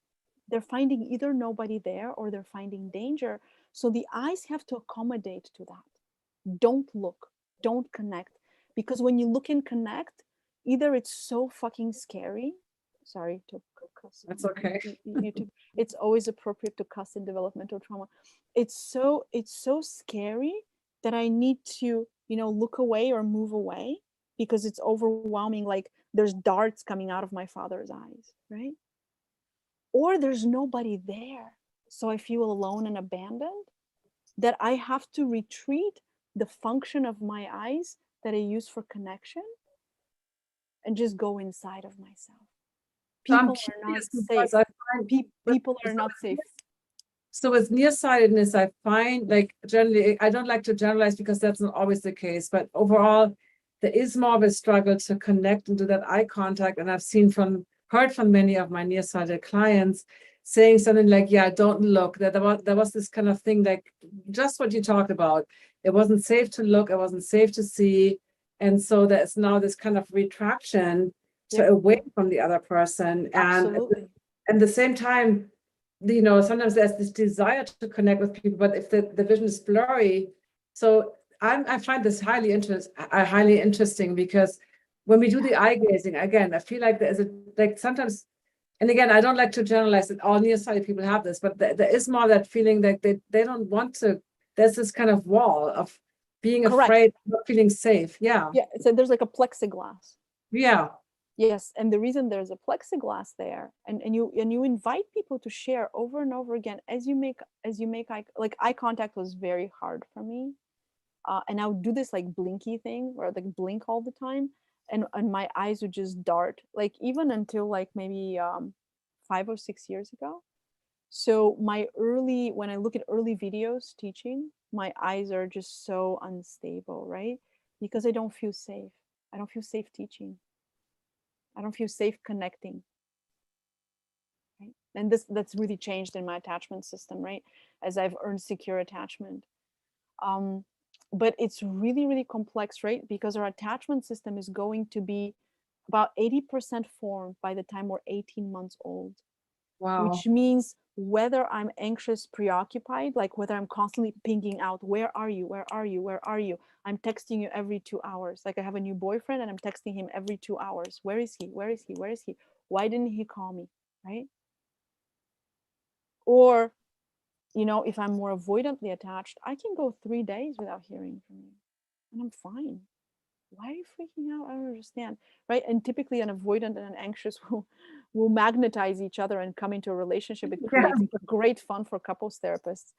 they're finding either nobody there or they're finding danger. So the eyes have to accommodate to that. Don't look, don't connect. Because when you look and connect, either it's so fucking scary. Sorry to cuss. That's okay. YouTube. It's always appropriate to cuss in developmental trauma. It's so scary that I need to, you know, look away or move away because it's overwhelming. Like there's darts coming out of my father's eyes, right? Or there's nobody there. So I feel alone and abandoned, that I have to retreat the function of my eyes that I use for connection and just go inside of myself. People are not safe. People are not safe. So with nearsightedness, I find, like, generally, I don't like to generalize because that's not always the case, but overall, there is more of a struggle to connect and do that eye contact. And I've heard from many of my nearsighted clients saying something like, yeah, don't look. That there was this kind of thing, like just what you talked about. It wasn't safe to look, it wasn't safe to see. And so there's now this kind of retraction to away from the other person. Absolutely. And at the same time, you know, sometimes there's this desire to connect with people, but if the vision is blurry, so I find this highly interesting because when we do the eye gazing, again, I feel like there's like sometimes, and again, I don't like to generalize that all nearsighted people have this, but there is more that feeling that they don't want to, there's this kind of wall of being afraid, not feeling safe. Yeah. Yeah. So there's like a plexiglass. Yeah. Yes, and the reason there's a plexiglass there, and you invite people to share over and over again as you make eye contact was very hard for me, and I would do this like blinky thing where I'd like blink all the time, and my eyes would just dart, like even until like maybe 5 or 6 years ago. So when I look at early videos teaching, my eyes are just so unstable, right? Because I don't feel safe. I don't feel safe teaching. I don't feel safe connecting. Right? And that's really changed in my attachment system, right? As I've earned secure attachment. But it's really, really complex, right? Because our attachment system is going to be about 80% formed by the time we're 18 months old. Wow. Which means whether I'm anxious, preoccupied, like whether I'm constantly pinging out, where are you? Where are you? Where are you? I'm texting you every 2 hours. Like I have a new boyfriend and I'm texting him every 2 hours. Where is he? Where is he? Where is he? Why didn't he call me? Right? Or, you know, if I'm more avoidantly attached, I can go 3 days without hearing from you and I'm fine. Why are you freaking out? I don't understand. Right? And typically an avoidant and an anxious will magnetize each other and come into a relationship. It creates great fun for couples therapists.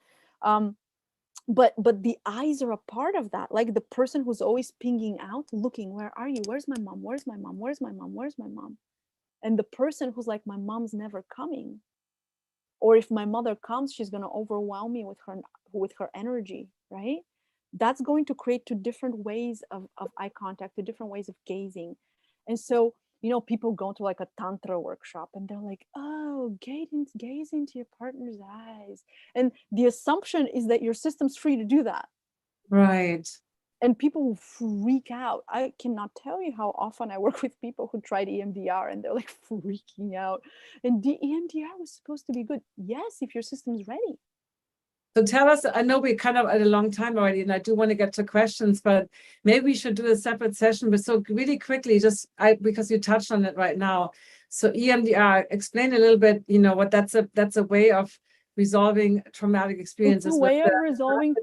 But the eyes are a part of that. Like the person who's always pinging out, looking, where are you? Where's my mom? Where's my mom? Where's my mom? Where's my mom? And the person who's like, my mom's never coming. Or if my mother comes, she's going to overwhelm me with her energy, right? That's going to create two different ways of eye contact, two different ways of gazing. And so, you know, people go to like a tantra workshop and they're like, oh, gaze into your partner's eyes. And the assumption is that your system's free to do that. Right. And people will freak out. I cannot tell you how often I work with people who tried EMDR and they're like freaking out. And the EMDR was supposed to be good. Yes, if your system's ready. So tell us, I know we're kind of at a long time already, and I do want to get to questions, but maybe we should do a separate session. But so really quickly, because you touched on it right now. So EMDR, explain a little bit, you know, what that's a way of resolving traumatic experiences. It's a way of resolving,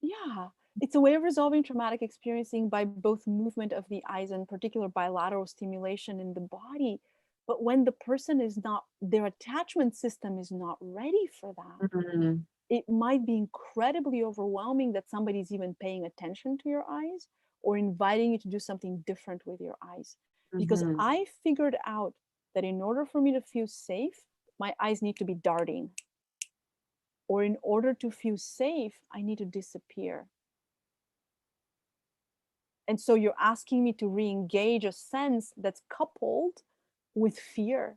yeah. It's a way of resolving traumatic experiencing by both movement of the eyes and particular bilateral stimulation in the body. But when the person is not, their attachment system is not ready for that, it might be incredibly overwhelming that somebody's even paying attention to your eyes or inviting you to do something different with your eyes. Because I figured out that in order for me to feel safe, my eyes need to be darting. Or in order to feel safe, I need to disappear. And so you're asking me to re-engage a sense that's coupled with fear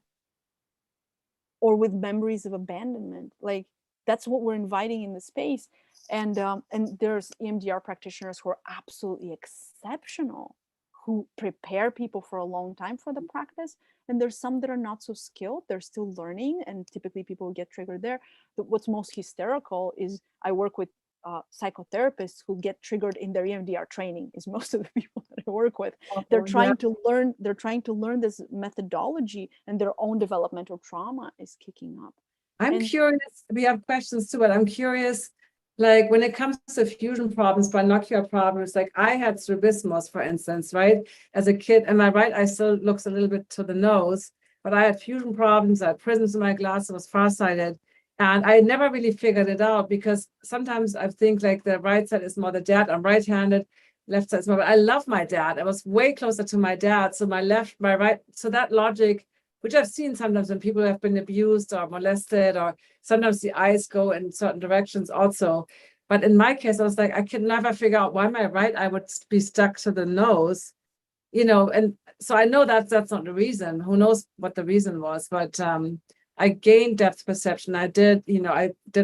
or with memories of abandonment. Like that's what we're inviting in the space. And there's EMDR practitioners who are absolutely exceptional, who prepare people for a long time for the practice. And there's some that are not so skilled. They're still learning. And typically people get triggered there. But what's most hysterical is I work with psychotherapists who get triggered in their EMDR training is most of the people that I work with. They're trying to learn this methodology and their own developmental trauma is kicking up. I'm curious, we have questions too, but I'm curious, like when it comes to fusion problems, binocular problems, like I had strabismus, for instance, right? As a kid, and my right eye still looks a little bit to the nose, but I had fusion problems, I had prisms in my glasses, I was farsighted. And I never really figured it out because sometimes I think like the right side is more the dad. I'm right-handed, left side is more. But I love my dad. I was way closer to my dad. So my left, my right. So that logic, which I've seen sometimes when people have been abused or molested, or sometimes the eyes go in certain directions also. But in my case, I was like, I could never figure out why my right eye would be stuck to the nose, you know. And so I know that's not the reason. Who knows what the reason was, but I gained depth perception. I did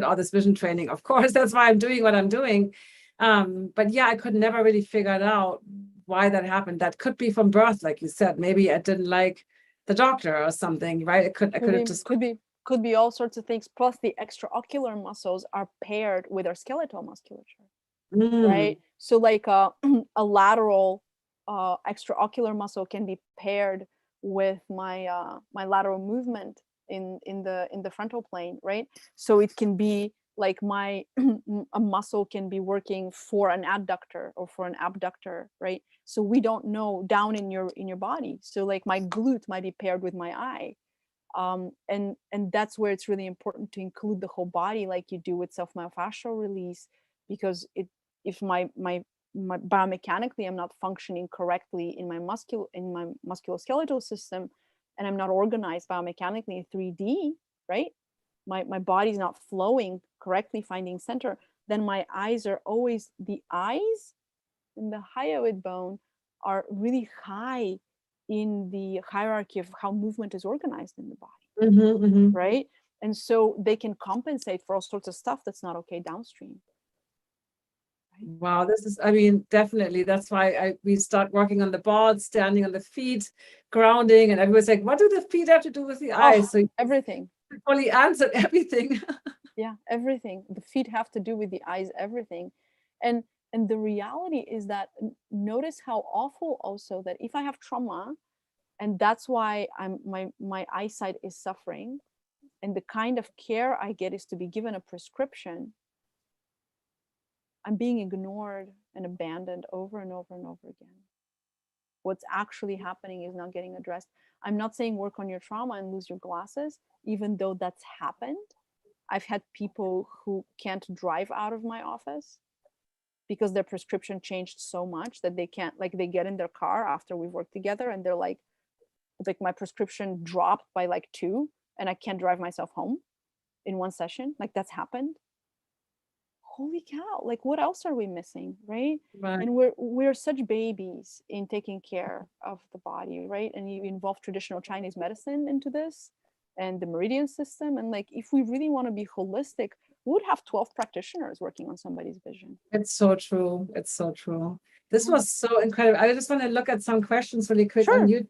all this vision training. Of course, that's why I'm doing what I'm doing. But yeah, I could never really figure it out why that happened. That could be from birth, like you said. Maybe I didn't like the doctor or something, right? I could have just could be all sorts of things. Plus, the extraocular muscles are paired with our skeletal musculature, right? So, like a lateral extraocular muscle can be paired with my my lateral movement in the frontal plane, right? So it can be like a muscle can be working for an adductor or for an abductor, right? So we don't know down in your body. So like my glute might be paired with my eye, and that's where it's really important to include the whole body, like you do with self-myofascial release, because if my biomechanically I'm not functioning correctly in my musculoskeletal system, and I'm not organized biomechanically in 3D, right? My body's not flowing correctly, finding center, then my eyes are always, the eyes and the hyoid bone are really high in the hierarchy of how movement is organized in the body, right? And so they can compensate for all sorts of stuff that's not okay downstream. Wow, this is, I mean, definitely. That's why we start working on the board, standing on the feet, grounding, and everyone's like, what do the feet have to do with the eyes? So everything. fully answered everything. Yeah, everything. The feet have to do with the eyes, everything. And the reality is that notice how awful also that if I have trauma, and that's why my eyesight is suffering, and the kind of care I get is to be given a prescription, I'm being ignored and abandoned over and over and over again. What's actually happening is not getting addressed. I'm not saying work on your trauma and lose your glasses, even though that's happened. I've had people who can't drive out of my office because their prescription changed so much that they can't, like, they get in their car after we've worked together and they're like my prescription dropped by like 2 and I can't drive myself home in one session. Like, that's happened. Holy cow, like, what else are we missing, right? Right. And we're such babies in taking care of the body, right? And you involve traditional Chinese medicine into this and the meridian system, and like, if we really want to be holistic, we would have 12 practitioners working on somebody's vision. It's so true. It's so true. This Yeah. was so incredible. I just want to look at some questions really quick on Sure. you.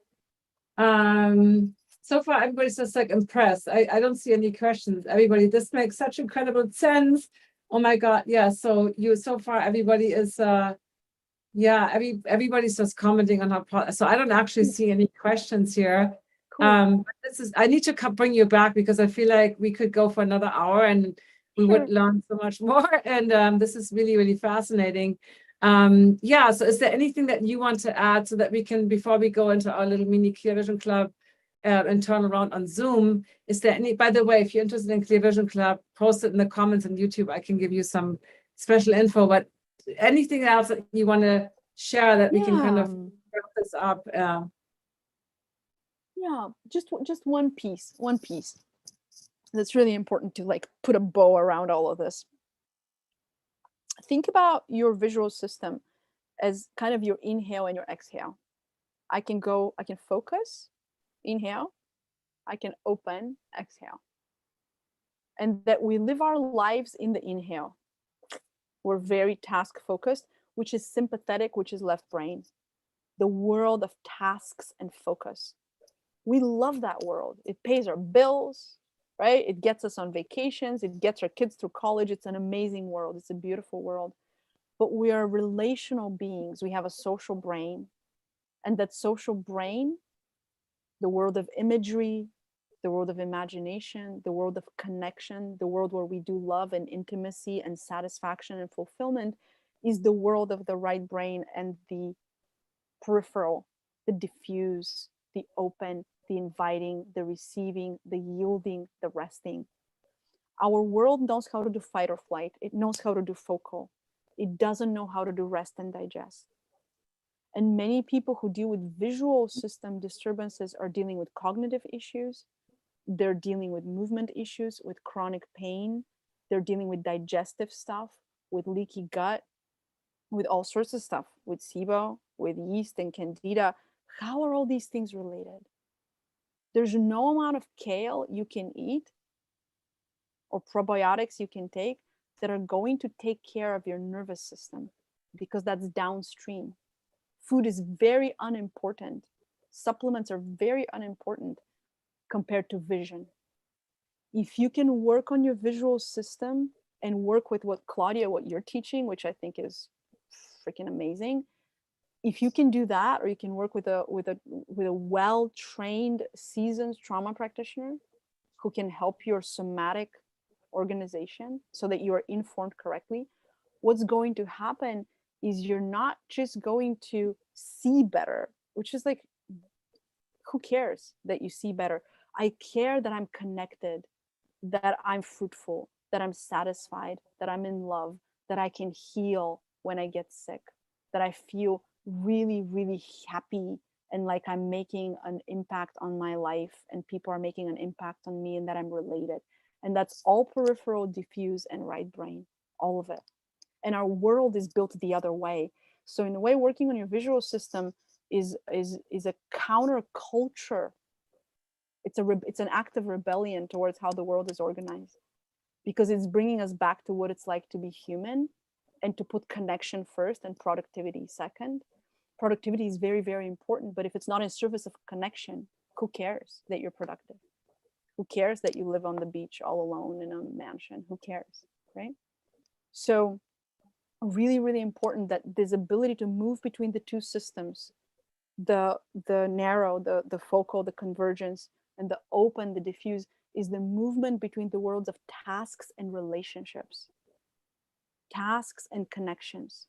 So far, everybody's just like impressed. I don't see any questions. Everybody, this makes such incredible sense. Oh my God. Yeah. So so far, everybody is, yeah, everybody's just commenting on how, so I don't actually see any questions here. Cool. But I need to bring you back because I feel like we could go for another hour and we Sure. would learn so much more. And this is really, really fascinating. Yeah, so is there anything that you want to add so that we can, before we go into our little mini Clear Vision Club and turn around on Zoom, is there any, by the way, if you're interested in Clear Vision Club, post it in the comments on YouTube. I can give you some special info, but anything else that you want to share that we can kind of wrap this up? Yeah, just one piece that's really important to like put a bow around all of this. Think about your visual system as kind of your inhale and your exhale. I can focus, inhale, I can open, exhale. And that we live our lives in the inhale. We're very task focused, which is sympathetic, which is left brain. The world of tasks and focus. We love that world. It pays our bills, right? It gets us on vacations. It gets our kids through college. It's an amazing world. It's a beautiful world. But we are relational beings. We have a social brain. And that social brain, the world of imagery, the world of imagination, the world of connection, the world where we do love and intimacy and satisfaction and fulfillment, is the world of the right brain and the peripheral, the diffuse, the open, the inviting, the receiving, the yielding, the resting. Our world knows how to do fight or flight. It knows how to do focal. It doesn't know how to do rest and digest. And many people who deal with visual system disturbances are dealing with cognitive issues. They're dealing with movement issues, with chronic pain. They're dealing with digestive stuff, with leaky gut, with all sorts of stuff, with SIBO, with yeast and candida. How are all these things related? There's no amount of kale you can eat or probiotics you can take that are going to take care of your nervous system, because that's downstream. Food is very unimportant. Supplements are very unimportant compared to vision. If you can work on your visual system and work with what you're teaching, which I think is freaking amazing. If you can do that, or you can work with a well-trained, seasoned trauma practitioner who can help your somatic organization so that you are informed correctly, what's going to happen is you're not just going to see better, which is like, who cares that you see better? I care that I'm connected, that I'm fruitful, that I'm satisfied, that I'm in love, that I can heal when I get sick, that I feel really, really happy and like I'm making an impact on my life and people are making an impact on me and that I'm related. And that's all peripheral, diffuse, and right brain, all of it. And our world is built the other way. So in a way, working on your visual system is a counterculture. It's an act of rebellion towards how the world is organized, because it's bringing us back to what it's like to be human and to put connection first and productivity second. Productivity is very, very important, but if it's not in service of connection, who cares that you're productive? Who cares that you live on the beach all alone in a mansion? Who cares, right? So really, really important that this ability to move between the two systems, the narrow, the focal, the convergence, and the open, the diffuse, is the movement between the worlds of tasks and relationships, tasks and connections,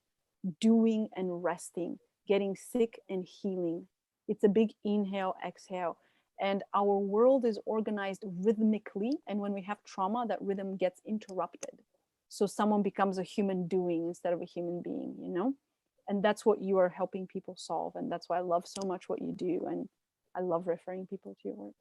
doing and resting, getting sick and healing. It's a big inhale, exhale. And our world is organized rhythmically. And when we have trauma, that rhythm gets interrupted. So someone becomes a human doing instead of a human being, you know? And that's what you are helping people solve. And that's why I love so much what you do. And I love referring people to your work.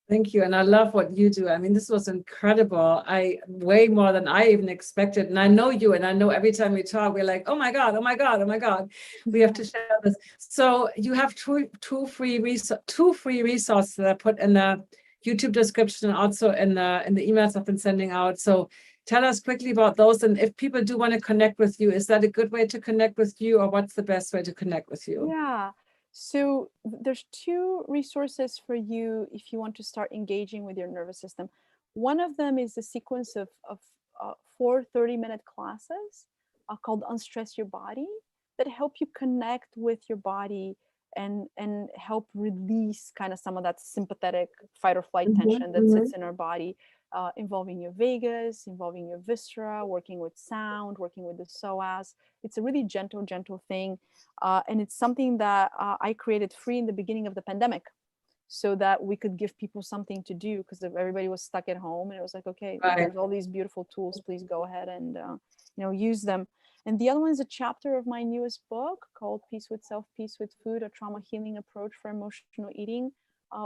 Thank you. And I love what you do. I mean, this was incredible. Way more than I even expected. And I know you, and I know every time we talk, we're like, oh my God, oh my God, oh my God, we have to share this. So you have two free resources that I put in the YouTube description, and also in the emails I've been sending out. So tell us quickly about those. And if people do want to connect with you, is that a good way to connect with you, or what's the best way to connect with you? Yeah. So there's two resources for you if you want to start engaging with your nervous system. One of them is a sequence of 4 30-minute classes called Unstress Your Body that help you connect with your body and help release kind of some of that sympathetic fight or flight tension that sits in our body, involving your vagus, involving your viscera, working with sound, working with the psoas. It's a really gentle thing. And it's something that I created free in the beginning of the pandemic so that we could give people something to do, because everybody was stuck at home, and it was like, okay, there's all these beautiful tools, please go ahead and use them. And the other one is a chapter of my newest book called Peace with Self, Peace with Food, a trauma healing approach for emotional eating,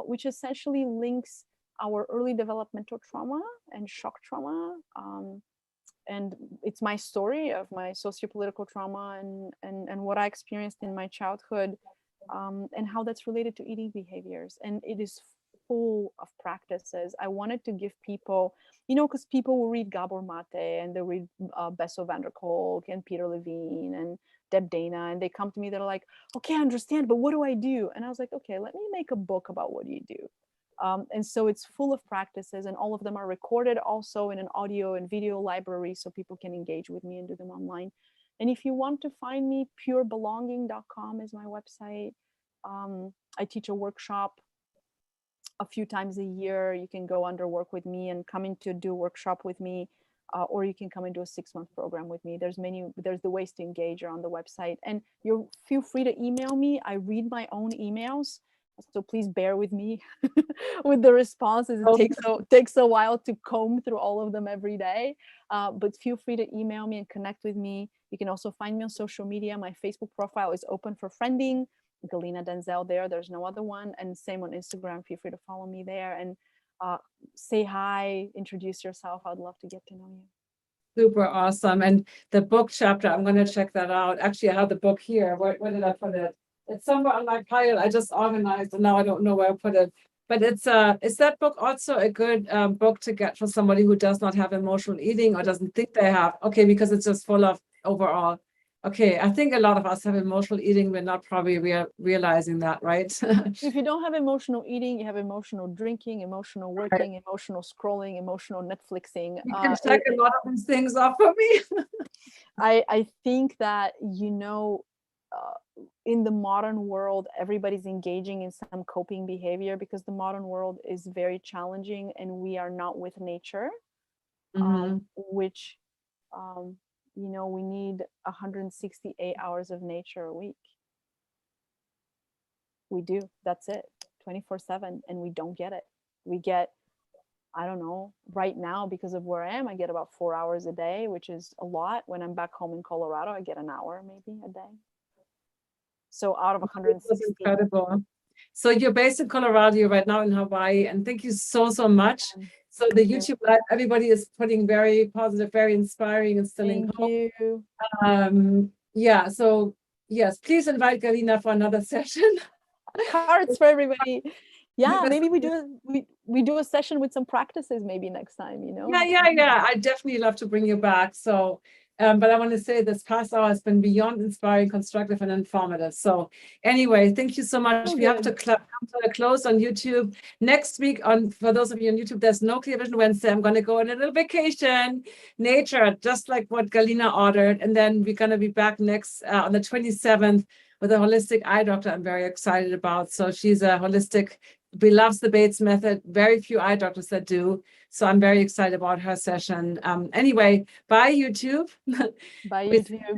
which essentially links our early developmental trauma and shock trauma. And it's my story of my sociopolitical trauma and what I experienced in my childhood, and how that's related to eating behaviors. And it is full of practices. I wanted to give people, because people will read Gabor Mate and they read Bessel van der Kolk and Peter Levine and Deb Dana, and they come to me, they're like, okay, I understand, but what do I do? And I was like, okay, let me make a book about what you do. And so it's full of practices, and all of them are recorded also in an audio and video library, so people can engage with me and do them online. And if you want to find me, purebelonging.com is my website. I teach a workshop a few times a year. You can go under work with me and come in to do a workshop with me, or you can come and do a 6-month program with me. There's the ways to engage on the website, and you feel free to email me. I read my own emails, so please bear with me with the responses. It takes a while to comb through all of them every day, but feel free to email me and connect with me. You can also find me on social media. My Facebook profile is open for friending, Galina Denzel there. There's no other one. And same on Instagram. Feel free to follow me there and say hi, introduce yourself. I'd love to get to know you. Super awesome. And the book chapter, I'm going to check that out. Actually, I have the book here. Where did I put it? It's somewhere on my pile. I just organized, and now I don't know where I put it. But is that book also a good book to get for somebody who does not have emotional eating or doesn't think they have? Okay, because it's just full of overall. Okay, I think a lot of us have emotional eating. We're not probably realizing that, right? If you don't have emotional eating, you have emotional drinking, emotional working, emotional scrolling, emotional Netflixing. You can check a lot of these things off for me. I think that, in the modern world, everybody's engaging in some coping behavior because the modern world is very challenging and we are not with nature, which, we need 168 hours of nature a week. We do. That's it. 24/7. And we don't get it. We get, I don't know, right now, because of where I am, I get about 4 hours a day, which is a lot. When I'm back home in Colorado, I get an hour maybe a day. So out of 160. That's incredible. So you're based in Colorado, you're right now in Hawaii, and thank you so much. So the YouTube live, everybody is putting very positive, very inspiring, instilling hope. Thank you. Yeah, so yes, please invite Galina for another session. Hearts for everybody. Yeah, maybe we do a session with some practices maybe next time, Yeah. I definitely love to bring you back. So But I want to say this past hour has been beyond inspiring, constructive, and informative. So anyway, thank you so much. Oh, We have to good. come to a close on YouTube. Next week, for those of you on YouTube, there's no Clear Vision Wednesday. I'm going to go on a little vacation, nature, just like what Galina ordered. And then we're going to be back next on the 27th with a holistic eye doctor I'm very excited about. So she's a holistic, we loves the Bates method. Very few eye doctors that do. So I'm very excited about her session. Anyway, bye YouTube. Bye, With YouTube.